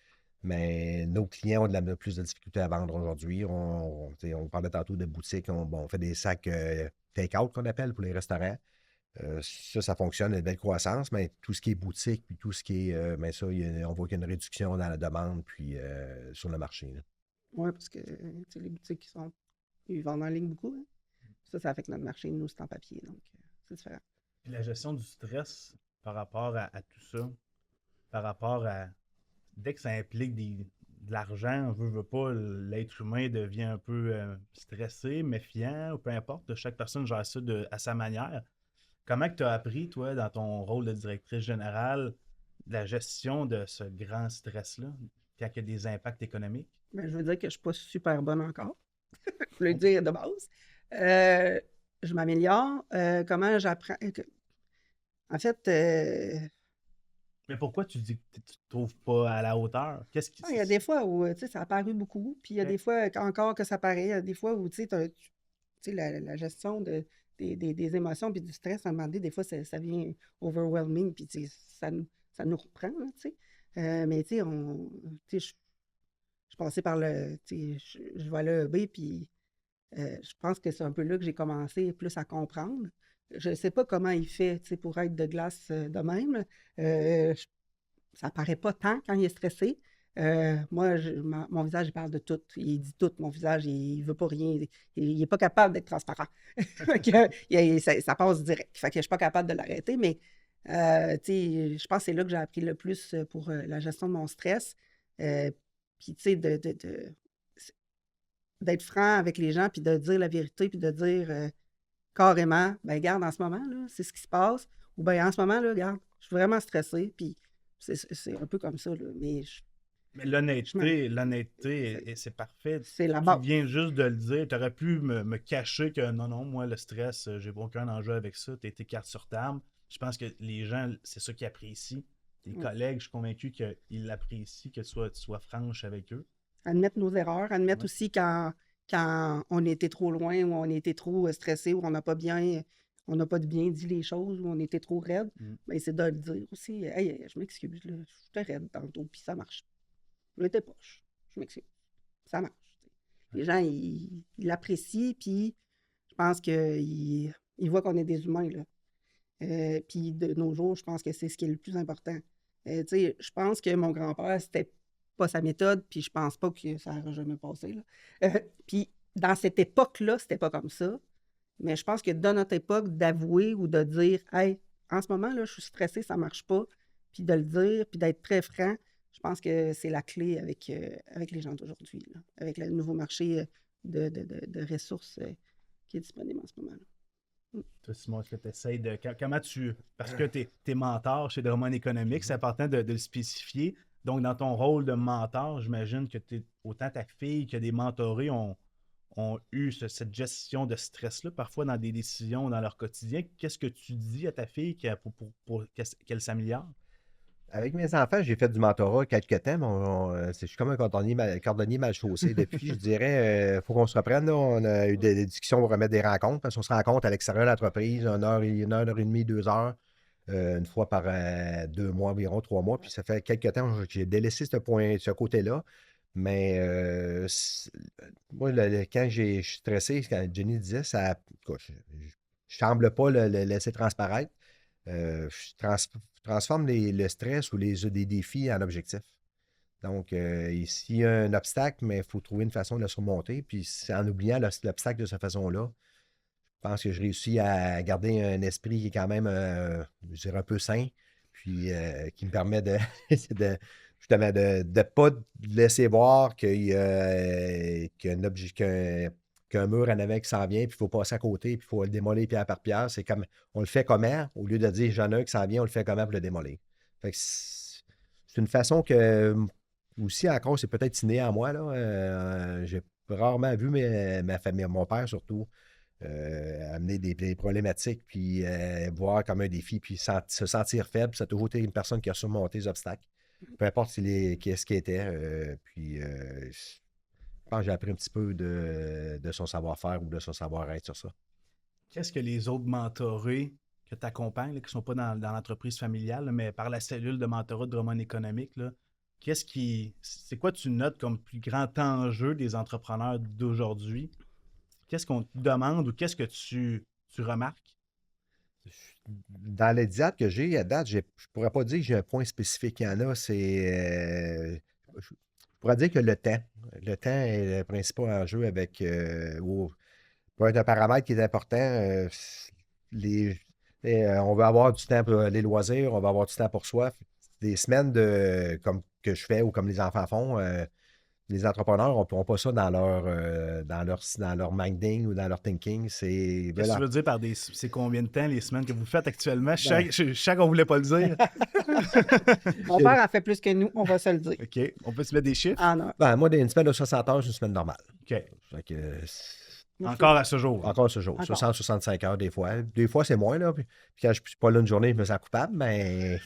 Mais nos clients ont de plus de difficultés à vendre aujourd'hui. On parlait tantôt de boutiques. On fait des sacs take-out qu'on appelle pour les restaurants. Ça fonctionne, une belle croissance, mais tout ce qui est boutique, puis tout ce qui est. Mais ça, on voit qu'il y a une réduction dans la demande, puis sur le marché. Oui, parce que les boutiques ils vendent en ligne beaucoup. Hein? Ça affecte notre marché. Nous, c'est en papier, donc c'est différent. Puis la gestion du stress par rapport à tout ça, par rapport à. Dès que ça implique de l'argent, on veut pas, l'être humain devient un peu stressé, méfiant, ou peu importe. Chaque personne gère ça à sa manière. Comment tu as appris, toi, dans ton rôle de directrice générale, la gestion de ce grand stress-là, quand il y a des impacts économiques? Ben, je veux dire que je ne suis pas super bonne encore. Je voulais le dire de base. Je m'améliore. Comment j'apprends? En fait... Mais pourquoi tu dis que tu ne te trouves pas à la hauteur? Qu'est-ce qui... Il y a des fois où ça a apparu beaucoup, puis il y a des fois encore que ça paraît. Il y a des fois où la gestion des émotions puis du stress, à un moment donné, des fois, ça vient overwhelming, puis ça nous reprend. Là, mais je passais par je vais à l'EEB, puis je pense que c'est un peu là que j'ai commencé plus à comprendre. Je ne sais pas comment il fait pour être de glace de même. Ça ne paraît pas tant quand il est stressé. Moi, mon visage, il parle de tout. Il dit tout. Mon visage, il ne veut pas rien. Il n'est pas capable d'être transparent. Ça passe direct. Fait que je ne suis pas capable de l'arrêter, mais Je pense que c'est là que j'ai appris le plus pour la gestion de mon stress. Puis, tu sais, d'être franc avec les gens, puis de dire la vérité, puis de dire carrément, ben regarde, en ce moment, là, c'est ce qui se passe. Ou bien, en ce moment, là, regarde, je suis vraiment stressée, puis c'est un peu comme ça, là. Mais Mais l'honnêteté, c'est parfait. c'est la Tu base. viens juste de le dire. Tu aurais pu me cacher que non, moi, le stress, j'ai aucun enjeu avec ça. Tu as été carte sur table. Je pense que les gens, c'est ça qu'ils apprécient. Tes collègues, je suis convaincu qu'ils l'apprécient, que tu sois franche avec eux. Admettre nos erreurs, admettre Ouais. aussi quand on était trop loin ou on était trop stressé ou on n'a pas bien dit les choses ou on était trop raide, ben, c'est de le dire aussi. Hey, je m'excuse, là, j'étais raide tantôt, puis ça marche. Je l'étais poche. Je m'excuse. Ça marche. Les gens, ils l'apprécient, puis je pense qu'ils voient qu'on est des humains, là. Puis de nos jours, je pense que c'est ce qui est le plus important. Je pense que mon grand-père, c'était pas sa méthode, puis je pense pas que ça n'aurait jamais passé, là. Puis dans cette époque-là, c'était pas comme ça. Mais je pense que dans notre époque, d'avouer ou de dire « Hey, en ce moment, là, je suis stressé, ça marche pas », puis de le dire, puis d'être très franc, je pense que c'est la clé avec les gens d'aujourd'hui, là, avec le nouveau marché de ressources qui est disponible en ce moment-là. Toi, Simon, est-ce que tu essaies de. Comment tu. Parce que tu es mentor chez Drummond Économique, c'est important de le spécifier. Donc, dans ton rôle de mentor, j'imagine que autant ta fille que des mentorés ont eu cette gestion de stress-là, parfois dans des décisions dans leur quotidien. Qu'est-ce que tu dis à ta fille pour qu'elle s'améliore? Avec mes enfants, j'ai fait du mentorat quelques temps, mais je suis comme un cordonnier mal chaussé. Depuis, je dirais, il faut qu'on se reprenne, là. On a eu des discussions pour remettre des rencontres, parce qu'on se rencontre à l'extérieur de l'entreprise, 1 heure et demie, 2 heures, une fois par 2 mois, environ 3 mois. Puis ça fait quelques temps que j'ai délaissé ce côté-là. Mais moi, quand je suis stressé, quand Jenny disait, ça, en tout cas, je ne semble pas le laisser transparaître. Je transforme le stress ou des défis en objectifs. Donc, s'il y a un obstacle, mais il faut trouver une façon de le surmonter. Puis, en oubliant l'obstacle de cette façon-là, je pense que je réussis à garder un esprit qui est quand même, je dirais, un peu sain, puis qui me permet justement de ne pas laisser voir qu'il y a qu'un mur en avant qui s'en vient, puis il faut passer à côté, puis il faut le démolir pierre par pierre. C'est comme, on le fait comment, au lieu de dire j'en ai un qui s'en vient, on le fait comment pour le démolir. Fait que c'est une façon que, aussi, encore, c'est peut-être inné en moi, là. J'ai rarement vu ma famille, mon père surtout, amener des problématiques, puis voir comme un défi, puis se sentir faible. Ça a toujours été une personne qui a surmonté les obstacles, peu importe ce qu'il était. Je pense que j'ai appris un petit peu de son savoir-faire ou de son savoir-être sur ça. Qu'est-ce que les autres mentorés que tu accompagnes, qui ne sont pas dans l'entreprise familiale, là, mais par la cellule de mentorat de Drummond Économique, là, c'est quoi tu notes comme plus grand enjeu des entrepreneurs d'aujourd'hui? Qu'est-ce qu'on te demande ou qu'est-ce que tu remarques? Dans les dates que j'ai à date, je ne pourrais pas dire que j'ai un point spécifique. Il y en a, je pourrais dire que le temps. Le temps est le principal enjeu pour être un paramètre qui est important. On va avoir du temps pour les loisirs, on va avoir du temps pour soi. Des semaines comme que je fais ou comme les enfants font, les entrepreneurs n'ont pas ça dans leur minding ou dans leur thinking. Qu'est-ce que tu veux dire par c'est combien de temps les semaines que vous faites actuellement? Ben, Je sais qu'on ne voulait pas le dire. Mon père en fait plus que nous, on va se le dire. OK. On peut se mettre des chiffres? En heure. Moi, une semaine de 60 heures, c'est une semaine normale. OK. Fait que, Encore à ce jour. encore ce jour. Encore. 60-65 heures des fois. Des fois, c'est moins. Là. Puis quand je ne suis pas là une journée, je me sens coupable, mais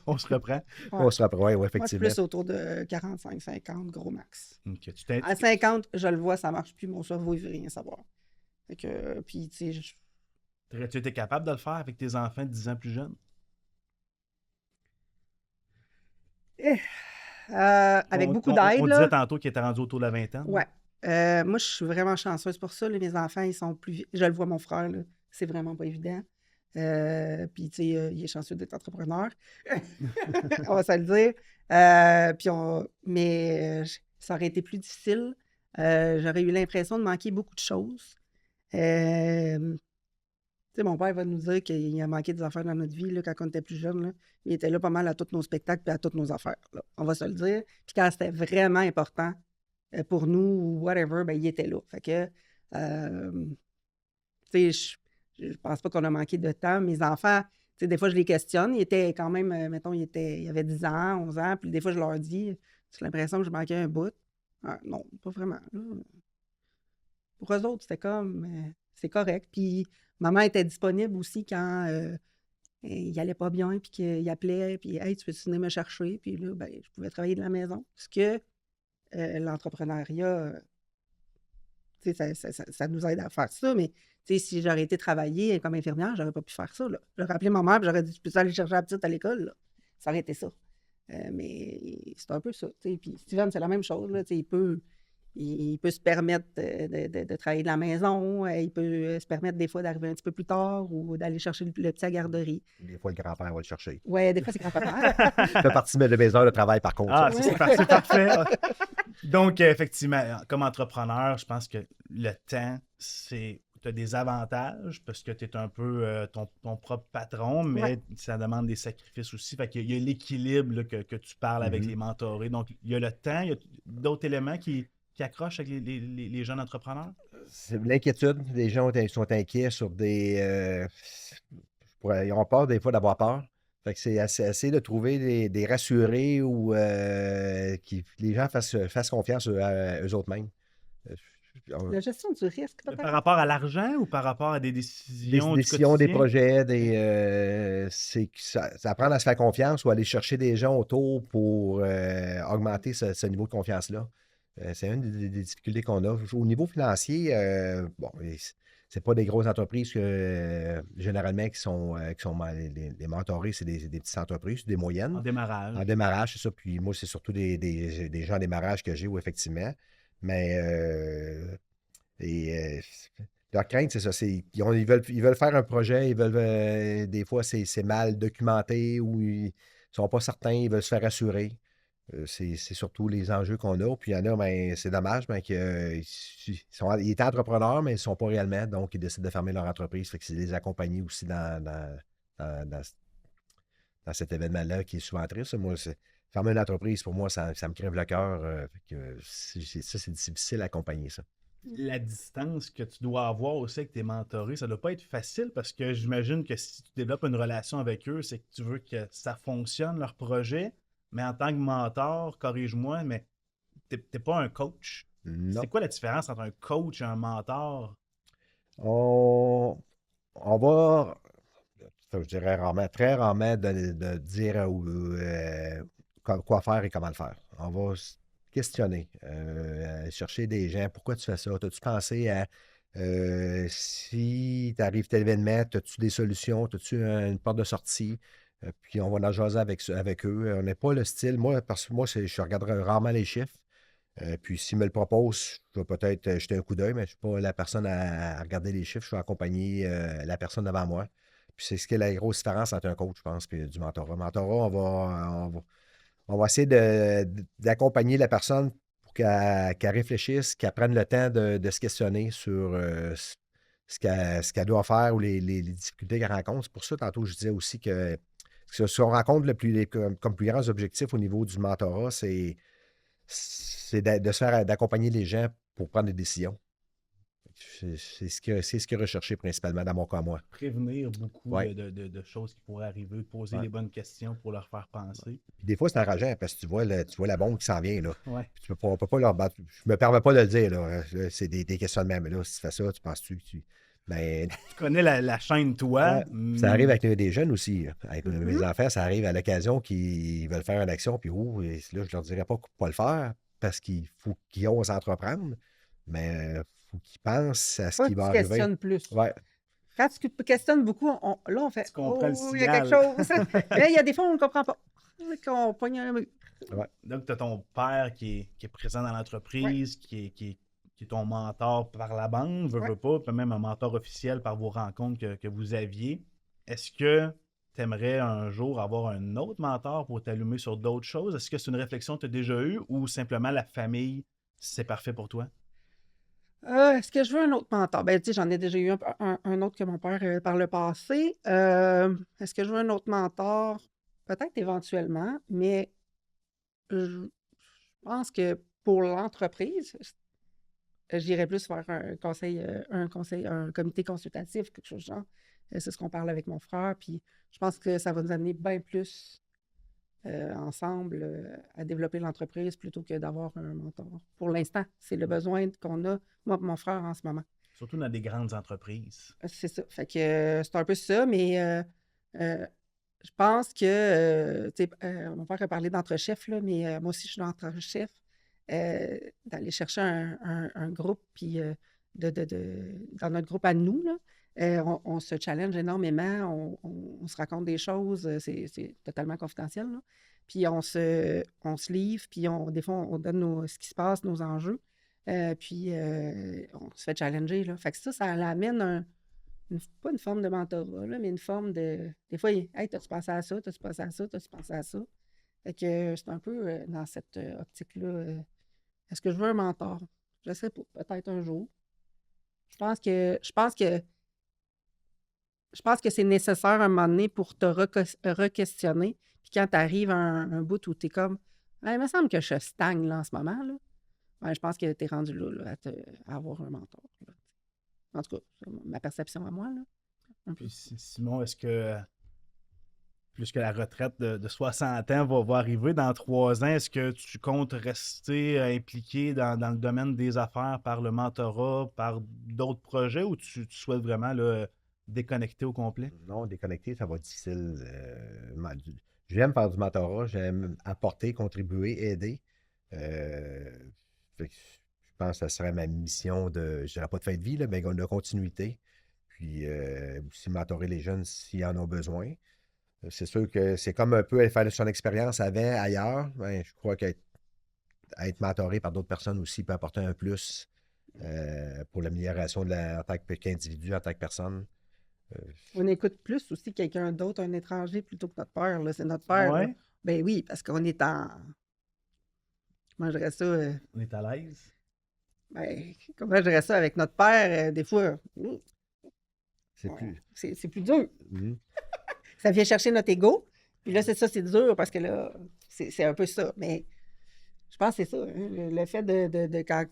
On se reprend. on se reprend. Oui, Moi, je suis effectivement. plus autour de 45-50, gros max. OK. À 50, je le vois, ça ne marche plus, mon cerveau, il ne veut rien savoir. Fait que, puis, tu sais, Tu étais capable de le faire avec tes enfants 10 ans plus jeunes? avec beaucoup d'aide, On là. disait tantôt qu'il était rendu autour de la vingtaine. Ouais. Moi, je suis vraiment chanceuse pour ça. Là. Mes enfants, ils sont plus. Je le vois, mon frère, là. C'est vraiment pas évident. Puis, tu sais, il est chanceux d'être entrepreneur. On va se le dire. Mais ça aurait été plus difficile. J'aurais eu l'impression de manquer beaucoup de choses. sais, mon père va nous dire qu'il a manqué des affaires dans notre vie là, quand on était plus jeune. Là. Il était là pas mal à tous nos spectacles et à toutes nos affaires. Là. On va se le dire. Puis quand c'était vraiment important pour nous ou whatever, ben, il était là. Fait que, tu sais, je pense pas qu'on a manqué de temps. Mes enfants, tu sais, des fois, je les questionne. Ils étaient quand même, mettons, il avait 10 ans, 11 ans. Puis des fois, je leur dis, j'ai l'impression que je manquais un bout. Ah, non, pas vraiment. Là. Pour eux autres, c'était comme, c'est correct. Puis maman était disponible aussi quand il allait pas bien, puis qu'il appelait, puis hey, tu peux venir me chercher? Puis là, ben, je pouvais travailler de la maison. Parce que l'entrepreneuriat, tu sais, ça nous aide à faire ça, mais tu sais, si j'aurais été travailler comme infirmière, j'aurais pas pu faire ça. Là. J'aurais appelé ma mère, puis j'aurais dit, tu peux aller chercher la petite à l'école? Là. Ça aurait été ça. Mais c'est un peu ça. Tu sais. Puis Steven, c'est la même chose. Là, tu sais, il peut se permettre de travailler de la maison. Il peut se permettre des fois d'arriver un petit peu plus tard ou d'aller chercher le petit à la garderie. Des fois, le grand-père va le chercher. Oui, des fois, c'est grand-papa. Ça fait partie de mes heures de travail, par contre. Ah, ça. c'est parfait. Donc, effectivement, comme entrepreneur, je pense que le temps, tu as des avantages parce que tu es un peu ton propre patron, mais Ouais. ça demande des sacrifices aussi. Fait qu'il y a l'équilibre là, que tu parles avec les mentorés. Donc, il y a le temps, il y a d'autres éléments qui accrochent avec les jeunes entrepreneurs. C'est l'inquiétude. Les gens sont inquiets sur des... ils ont peur des fois d'avoir peur. Fait que c'est essayer de trouver des rassurés ou que les gens fassent confiance à eux autres mêmes. La gestion du risque, Par peut-être. rapport à l'argent ou par rapport à des Des décisions du décisions, des quotidien? projets, c'est apprendre à se faire confiance ou aller chercher des gens autour pour augmenter ce niveau de confiance-là. C'est une des difficultés qu'on a. Au niveau financier, bon, c'est pas des grosses entreprises généralement qui sont les mentorés, c'est des petites entreprises, des moyennes. En démarrage. En démarrage, c'est ça. Puis moi, c'est surtout des gens en démarrage que j'ai, où effectivement. Mais leur crainte, c'est ça. Ils veulent faire un projet, des fois, c'est mal documenté ou ils sont pas certains, ils veulent se faire assurer. C'est surtout les enjeux qu'on a. Puis il y en a, ben, c'est dommage, ben, ils étaient entrepreneurs, mais ils ne sont pas réellement. Donc, ils décident de fermer leur entreprise. Fait que c'est les accompagner aussi dans cet événement-là qui est souvent triste. Moi, fermer une entreprise, pour moi, ça me crève le cœur. C'est difficile à accompagner ça. La distance que tu dois avoir aussi avec tes mentorés, ça doit pas être facile parce que j'imagine que si tu développes une relation avec eux, c'est que tu veux que ça fonctionne, leur projet. Mais en tant que mentor, corrige-moi, mais t'es pas un coach. Non. C'est quoi la différence entre un coach et un mentor? On va, je dirais très rarement de dire quoi faire et comment le faire. On va se questionner, chercher des gens. Pourquoi tu fais ça? As-tu pensé à si t'arrive tel événement, as-tu des solutions? As-tu une porte de sortie? Puis on va en jaser avec eux. On n'est pas le style. Moi, parce que moi, je regarde rarement les chiffres. Puis s'ils me le proposent, je vais peut-être jeter un coup d'œil, mais je ne suis pas la personne à regarder les chiffres. Je vais accompagner la personne devant moi. Puis c'est ce qui est la grosse différence entre un coach, je pense, et du mentorat. Mentorat, on va essayer d'accompagner la personne pour qu'elle réfléchisse, qu'elle prenne le temps de se questionner sur ce qu'elle doit faire ou les difficultés qu'elle rencontre. C'est pour ça, tantôt, je disais aussi que ce qu'on rencontre comme plus grands objectifs au niveau du mentorat, c'est de se faire d'accompagner les gens pour prendre des décisions. C'est ce qui est recherché principalement dans mon cas, moi. Prévenir beaucoup Ouais. de choses qui pourraient arriver, de poser les bonnes questions pour leur faire penser. Puis des fois, c'est enrageant parce que tu vois la bombe qui s'en vient. Là. Ouais. Puis on peut pas leur battre. Je me permets pas de le dire. Là. C'est des questionnements. Mais là, si tu fais ça, tu penses-tu que tu. Ben, Tu connais la chaîne, toi. ouais. Ça arrive avec des jeunes aussi. Avec mes enfants, ça arrive à l'occasion qu'ils veulent faire une action. Puis là, je leur dirais pas pas le faire parce qu'il faut qu'ils osent entreprendre. Mais il faut qu'ils pensent à ce Toi, qui tu va arriver. questionnes plus. Ouais. Quand tu questionnes beaucoup, là, on fait Tu comprends le il y a quelque signal. chose. Mais il y a des fois, on ne comprend pas. Qu'on pogne un mur. Donc, tu as ton père qui est présent dans l'entreprise, qui est ton mentor par la bande, veux pas, puis même un mentor officiel par vos rencontres que vous aviez. Est-ce que tu aimerais un jour avoir un autre mentor pour t'allumer sur d'autres choses? Est-ce que c'est une réflexion que tu as déjà eue ou simplement la famille, c'est parfait pour toi? Est-ce que je veux un autre mentor? Ben, tu sais, j'en ai déjà eu un autre que mon père par le passé. Est-ce que je veux un autre mentor? Peut-être éventuellement, mais je pense que pour l'entreprise, j'irais plus faire un comité consultatif, quelque chose du genre. C'est ce qu'on parle avec mon frère, puis je pense que ça va nous amener bien plus ensemble à développer l'entreprise plutôt que d'avoir un mentor. Pour l'instant, c'est le besoin qu'on a, moi et mon frère, en ce moment. Surtout dans des grandes entreprises. C'est ça. Fait que c'est un peu ça, mais je pense que, tu sais, mon père a parlé d'entre-chefs, là, mais moi aussi, je suis d'entre-chef. D'aller chercher un groupe, puis dans notre groupe à nous, là, on se challenge énormément, on se raconte des choses, c'est totalement confidentiel, là. Puis on se livre, puis des fois, on donne ce qui se passe, nos enjeux, puis on se fait challenger, là. Fait que ça l'amène pas une forme de mentorat, là, mais une forme de... Des fois, hey, t'as-tu pensé à ça? T'as-tu pensé à ça? T'as-tu pensé à ça? Fait que c'est un peu dans cette optique-là. Est-ce que je veux un mentor? Je sais pas. Peut-être un jour. Je pense que c'est nécessaire à un moment donné pour te re-questionner. Puis quand tu arrives à un bout où tu es comme, il me semble que je stagne là, en ce moment, là. Ben, je pense que tu es rendu là, à avoir un mentor, là. En tout cas, c'est ma perception à moi, là. Un peu. Puis Simon, est-ce que plus que la retraite de 60 ans va arriver dans 3 ans, est-ce que tu comptes rester impliqué dans le domaine des affaires par le mentorat, par d'autres projets, ou tu souhaites vraiment là, déconnecter au complet? Non, déconnecter, ça va être difficile. J'aime faire du mentorat, j'aime apporter, contribuer, aider. Fait que je pense que ça serait ma mission de, je dirais pas de fin de vie, là, mais de continuité. Puis aussi mentorer les jeunes s'ils en ont besoin. C'est sûr que c'est comme un peu aller faire son expérience avant, ailleurs. Ben, je crois qu'être mentoré par d'autres personnes aussi peut apporter un plus pour l'amélioration en tant qu'individu, en tant que personne. On écoute plus aussi quelqu'un d'autre, un étranger, plutôt que notre père, là. C'est notre père, là. Ouais, Ben oui, parce qu'on est en... Comment je dirais ça? on est à l'aise. Comment je dirais ça avec notre père? Des fois, C'est ouais, plus. c'est plus dur. Mhm. Ça vient chercher notre ego. Puis là, c'est dur parce que là, c'est un peu ça. Mais je pense que c'est ça, hein, le fait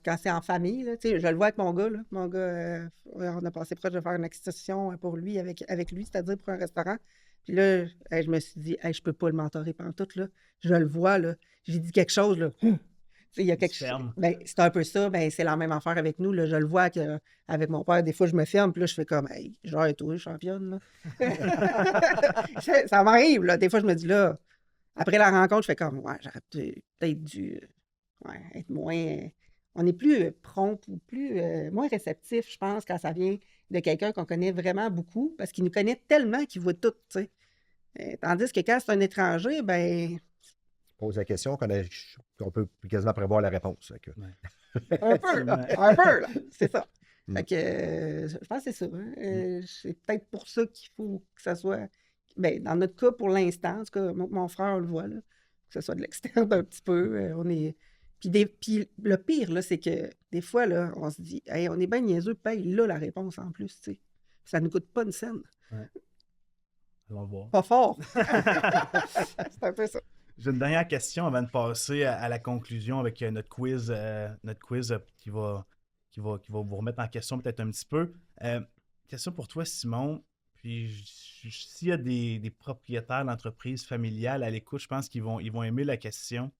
quand c'est en famille, là, tu sais, je le vois avec mon gars, là. Mon gars, on a passé proche de faire une extension pour lui, avec lui, c'est-à-dire pour un restaurant. Puis là, hey, je me suis dit, hey, je peux pas le mentorer pantoute, là. Je le vois, là. J'ai dit quelque chose, là. Tu sais, il y a Il quelque se chose. ferme. Ben, c'est un peu ça. Ben, c'est la même affaire avec nous, là. Je le vois avec mon père. Des fois, je me ferme, puis là, je fais comme, hey, genre, et toi, championne, là. Ça m'arrive, là. Des fois, je me dis, là, après la rencontre, je fais comme, ouais, j'aurais peut-être dû être moins. On est plus prompt ou moins réceptif, je pense, quand ça vient de quelqu'un qu'on connaît vraiment beaucoup, parce qu'il nous connaît tellement qu'il voit tout, tu sais. Tandis que quand c'est un étranger, ben, Pose la question qu'on peut quasiment prévoir la réponse. Fait que, un peu, là, Effectivement. un peu, là, c'est ça. Mm. Fait que, je pense que c'est ça, hein. C'est peut-être pour ça qu'il faut que ça soit, ben, dans notre cas, pour l'instant, en tout cas, mon frère, on le voit, là, que ce soit de l'externe un petit peu, on est... Puis le pire, là, c'est que des fois, là, on se dit, hey, on est bien niaiseux, paye là la réponse en plus, tu sais. Ça ne nous coûte pas une scène. Ouais. Allons voir. Pas fort. C'est un peu ça. J'ai une dernière question avant de passer à la conclusion avec notre quiz qui va vous remettre en question peut-être un petit peu. Question pour toi, Simon. Puis s'il y a des propriétaires d'entreprises familiales à l'écoute, je pense qu'ils vont aimer la question.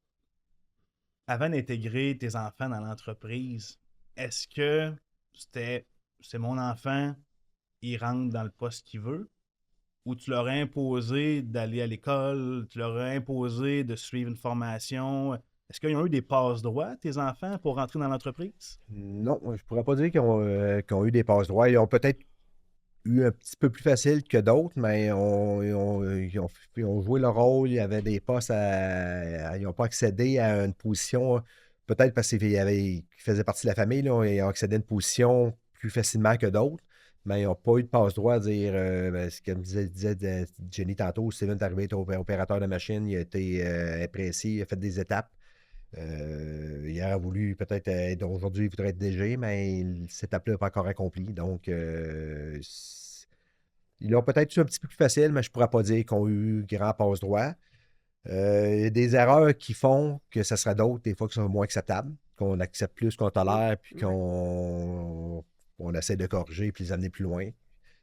Avant d'intégrer tes enfants dans l'entreprise, est-ce que c'est mon enfant, il rentre dans le poste qu'il veut? Ou tu leur as imposé d'aller à l'école, tu leur as imposé de suivre une formation. Est-ce qu'ils ont eu des passe-droits, tes enfants, pour rentrer dans l'entreprise? Non, je ne pourrais pas dire qu'ils ont eu des passe-droits. Ils ont peut-être eu un petit peu plus facile que d'autres, mais ils ont joué leur rôle. Il y avait des postes ils n'ont pas accédé à une position, peut-être parce qu'ils faisaient partie de la famille, là, ils ont accédé à une position plus facilement que d'autres, mais ils n'ont pas eu de passe-droit à dire, comme disait Jenny tantôt, Steven est arrivé, être opérateur de machine, il a été apprécié, il a fait des étapes. Il il aurait voulu peut-être aujourd'hui, il voudrait être DG, mais cette étape-là n'est pas encore accomplie. Donc, ils l'ont peut-être eu un petit peu plus facile, mais je ne pourrais pas dire qu'ils ont eu grand passe-droit. Il y a des erreurs qui font que ce serait d'autres, des fois, qui sont moins acceptables, qu'on accepte plus, qu'on tolère, puis qu'on essaie de corriger puis les amener plus loin.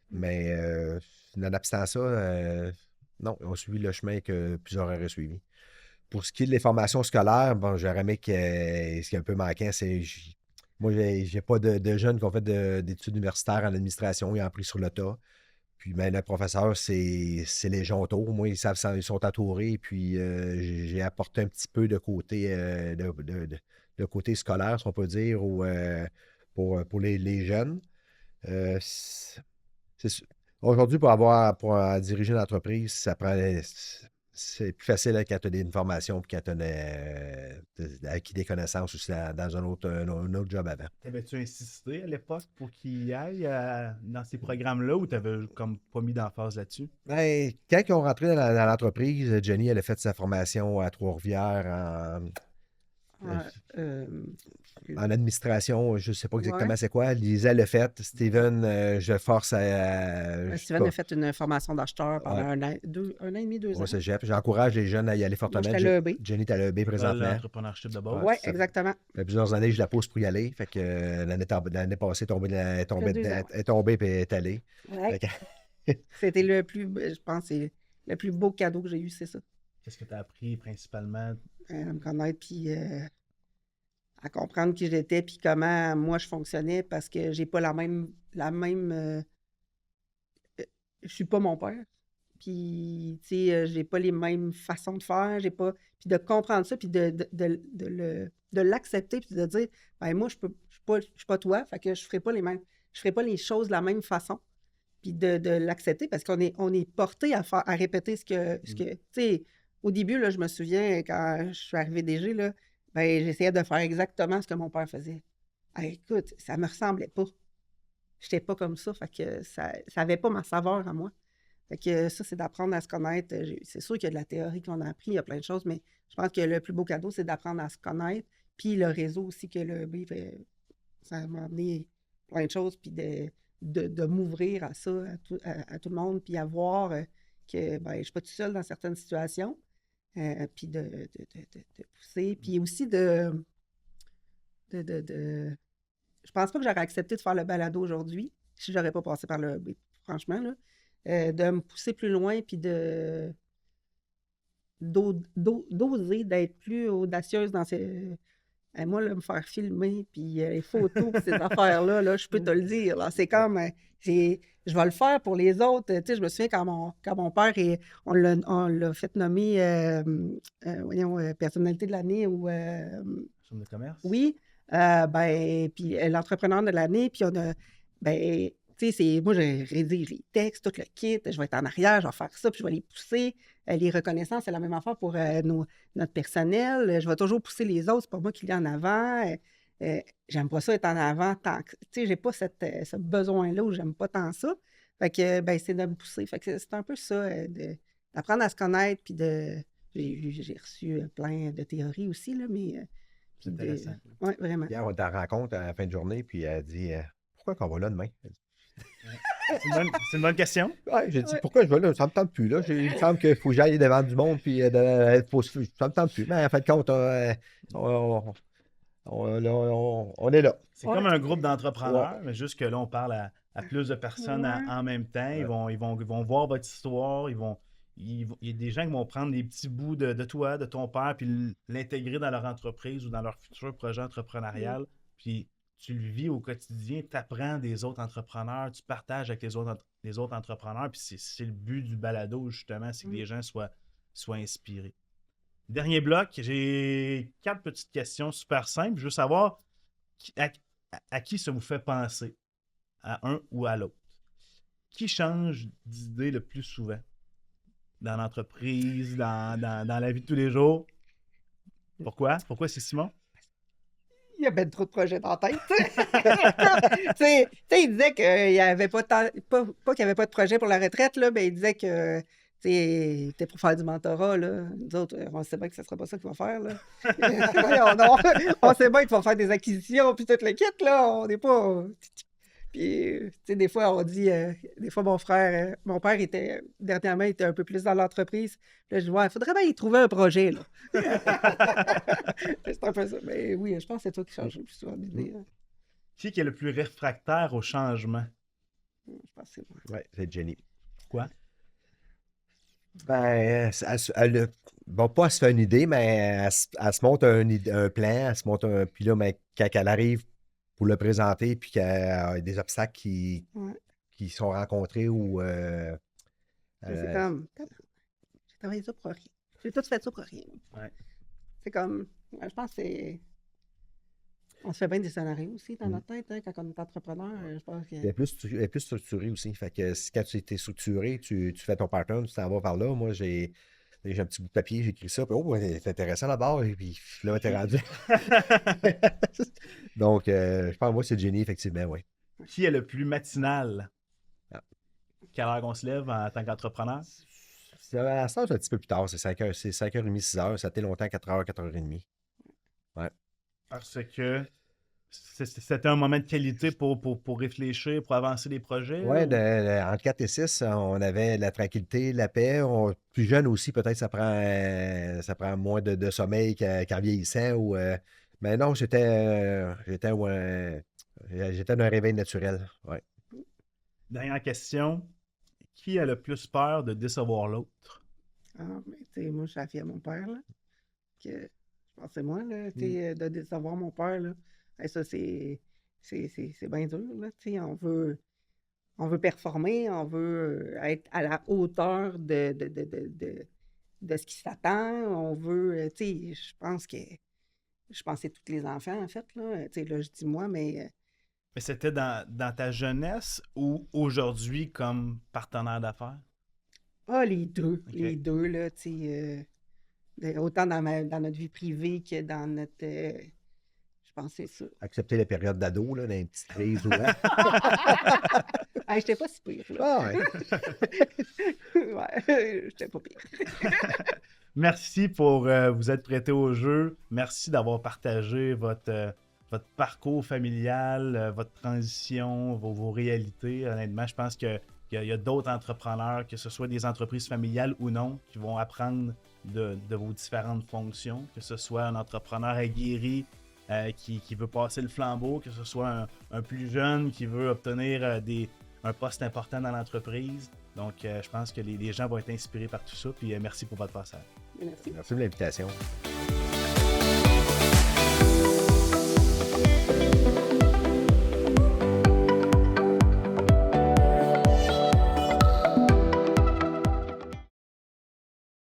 Mais nonobstant ça, non, ils ont suivi le chemin que plusieurs auraient suivi. Pour ce qui est de les formations scolaires, bon, j'aurais aimé que ce qui est un peu manquant, c'est. Moi, j'ai pas de jeunes qui ont fait d'études universitaires en administration, ils ont appris sur le tas. Puis, ben, le professeur, c'est les gens autour. Moi, ils savent, ils sont entourés. Puis, j'ai apporté un petit peu de côté, de côté scolaire, si on peut dire, pour les jeunes. Aujourd'hui, pour diriger une entreprise, c'est plus facile quand tu as une formation que quand tu as acquis des connaissances aussi dans un autre job avant. T'avais-tu insisté à l'époque pour qu'il y aille dans ces programmes-là ou t'avais comme pas mis d'emphase là-dessus? Ben, quand ils ont rentré dans l'entreprise, Jenny, elle a fait sa formation à Trois-Rivières en administration, je ne sais pas exactement c'est quoi. Lisa l'a fait. Steven, je force à. Steven a fait une formation d'acheteur pendant un an et demi, 2 ans. Au cégep. J'encourage les jeunes à y aller fortement. Moi, j'étais à l'EB. Jenny est à l'EB présentement. L'entrepreneurship de base. Oui, exactement. Ça fait plusieurs années que je la pose pour y aller. Fait que l'année passée, elle est tombée et elle est allée. Ouais. C'était je pense, c'est le plus beau cadeau que j'ai eu, c'est ça. Qu'est-ce que tu as appris principalement? À me connaître, puis à comprendre qui j'étais, puis comment moi je fonctionnais, parce que j'ai pas la même je suis pas mon père. Puis, tu sais, j'ai pas les mêmes façons de faire, j'ai pas. Puis de comprendre ça, puis de l'accepter, puis de dire, ben moi, je suis pas toi, fait que je ferai pas les choses de la même façon. Puis de l'accepter, parce qu'on est porté à répéter ce que tu sais, au début, là, je me souviens, quand je suis arrivée DG, là, ben, j'essayais de faire exactement ce que mon père faisait. Écoute, ça me ressemblait pas. J'étais pas comme ça, fait que ça avait pas ma saveur à moi. Fait que ça, c'est d'apprendre à se connaître. C'est sûr qu'il y a de la théorie qu'on a appris, il y a plein de choses, mais je pense que le plus beau cadeau, c'est d'apprendre à se connaître. Puis le réseau aussi que le B, ça m'a amené plein de choses, puis de m'ouvrir à ça, à tout le monde, puis à voir que ben, je ne suis pas tout seul dans certaines situations, puis de pousser, puis aussi je pense pas que j'aurais accepté de faire le balado aujourd'hui si je n'aurais pas passé par le B, franchement, là. De me pousser plus loin, puis d'oser, d'être plus audacieuse dans ces... moi, là, me faire filmer, puis les photos, ces affaires-là, là, je peux te le dire. Là, c'est comme... je vais le faire pour les autres. Tu sais, je me souviens quand mon père, on l'a fait nommer personnalité de l'année ou... Chambre de commerce? Oui. Puis l'entrepreneur de l'année, puis on a... Ben, tu sais, moi, je rédige les textes, tout le kit, je vais être en arrière, je vais faire ça, puis je vais les pousser. Les reconnaissances, c'est la même affaire pour notre personnel. Je vais toujours pousser les autres, c'est pas moi qui l'ai en avant. J'aime pas ça être en avant tant que... Tu sais, j'ai pas ce besoin-là où j'aime pas tant ça. Fait que, ben, c'est de me pousser. Fait que c'est un peu ça, d'apprendre à se connaître, puis j'ai reçu plein de théories aussi, là, mais... c'est intéressant. Oui, vraiment. Hier, on était en rencontre à la fin de journée, puis elle a dit pourquoi qu'on va là demain? C'est une bonne question. Oui, j'ai dit pourquoi je vais là? Ça me tente plus. Là. Il me semble qu'il faut que j'aille devant du monde, puis ça me tente plus. Mais en fin de compte, on est là. C'est comme un groupe d'entrepreneurs, mais juste que là, on parle à plus de personnes en même temps. Ils vont voir votre histoire, il y a des gens qui vont prendre des petits bouts de toi, de ton père, puis l'intégrer dans leur entreprise ou dans leur futur projet entrepreneurial. Puis tu le vis au quotidien, tu apprends des autres entrepreneurs, tu partages avec les autres entrepreneurs, puis c'est le but du balado, justement, c'est que les gens soient inspirés. Dernier bloc, j'ai 4 petites questions super simples. Je veux savoir à qui ça vous fait penser, à un ou à l'autre. Qui change d'idée le plus souvent dans l'entreprise, dans la vie de tous les jours? Pourquoi? Pourquoi c'est Simon? Il y a bien trop de projets dans la tête. Il disait qu'il n'y avait pas qu'il n'y avait pas de projet pour la retraite, là, mais il disait que t'es pour faire du mentorat, là. Nous autres, on sait bien que ce ne sera pas ça qu'il va faire, là. Voyons, on sait bien qu'il va faire des acquisitions, puis tout le kit, là. On n'est pas... Puis, tu sais, des fois, on dit... des fois, mon père dernièrement, était un peu plus dans l'entreprise. Là, je dis, ouais, il faudrait bien y trouver un projet, là. C'est un peu ça. Mais oui, je pense que c'est toi qui changes le plus souvent d'idée. Qui est le plus réfractaire au changement? Je pense que c'est moi. Oui, c'est Jenny. Pourquoi? Ben, bon, pas elle se fait une idée, mais elle se monte un plan, elle se monte puis là, mais quand elle arrive pour le présenter, puis qu'il y a des obstacles qui sont rencontrés ou... c'est comme... J'ai travaillé ça pour rien. J'ai tout fait ça pour rien. Ouais. C'est comme... Je pense que c'est... On se fait bien des scénarios aussi dans notre tête, hein, quand on est entrepreneur. Je pense que... Elle est plus structurée aussi. Fait que quand tu es structuré, tu fais ton pattern, tu t'en vas par là. Moi, j'ai un petit bout de papier, j'ai écrit ça. Puis, oh, c'est intéressant d'abord. Et puis là, t'es rendu. Donc, je pense, moi, c'est Jenny, effectivement, oui. Qui est le plus matinal? Ah. Quelle heure qu'on se lève en tant qu'entrepreneur? Ça c'est un petit peu plus tard. C'est 5h, c'est 5h30, 6h. Ça a été longtemps, 4h, 4h30. Ouais. Parce que c'était un moment de qualité pour réfléchir, pour avancer les projets? Oui, ou... entre 4 et 6, on avait la tranquillité, la paix. Plus jeune aussi, peut-être ça prend moins de sommeil qu'en vieillissant. Mais non, j'étais d'un réveil naturel. Ouais. Dernière question. Qui a le plus peur de décevoir l'autre? Ah, mais tu sais, moi, je suis la fille à mon père, là. Que, je pense que c'est moi, là, tu sais, de décevoir mon père, là. Et ça, c'est bien dur, là, tu sais. On veut performer, on veut être à la hauteur de ce qui s'attend. On veut, tu sais, je pense que c'est tous les enfants, en fait, là. Tu sais, là, je dis moi, mais... Mais c'était dans ta jeunesse ou aujourd'hui comme partenaire d'affaires? Ah, les deux. Ok. Les deux, là, tu sais. Autant dans notre vie privée que dans notre... je pense que c'est ça. Accepter les périodes d'ado, là, dans les petites crises. Ouais. Ah, j'étais pas si pire, là. Ah, ouais. Ouais, j'étais pas pire. Merci pour vous être prêté au jeu. Merci d'avoir partagé votre parcours familial, votre transition, vos réalités. Honnêtement, je pense qu'il y a d'autres entrepreneurs, que ce soit des entreprises familiales ou non, qui vont apprendre de vos différentes fonctions, que ce soit un entrepreneur aguerri qui veut passer le flambeau, que ce soit un plus jeune qui veut obtenir un poste important dans l'entreprise. Donc, je pense que les gens vont être inspirés par tout ça. Puis, merci pour votre passage. Merci. Merci de l'invitation.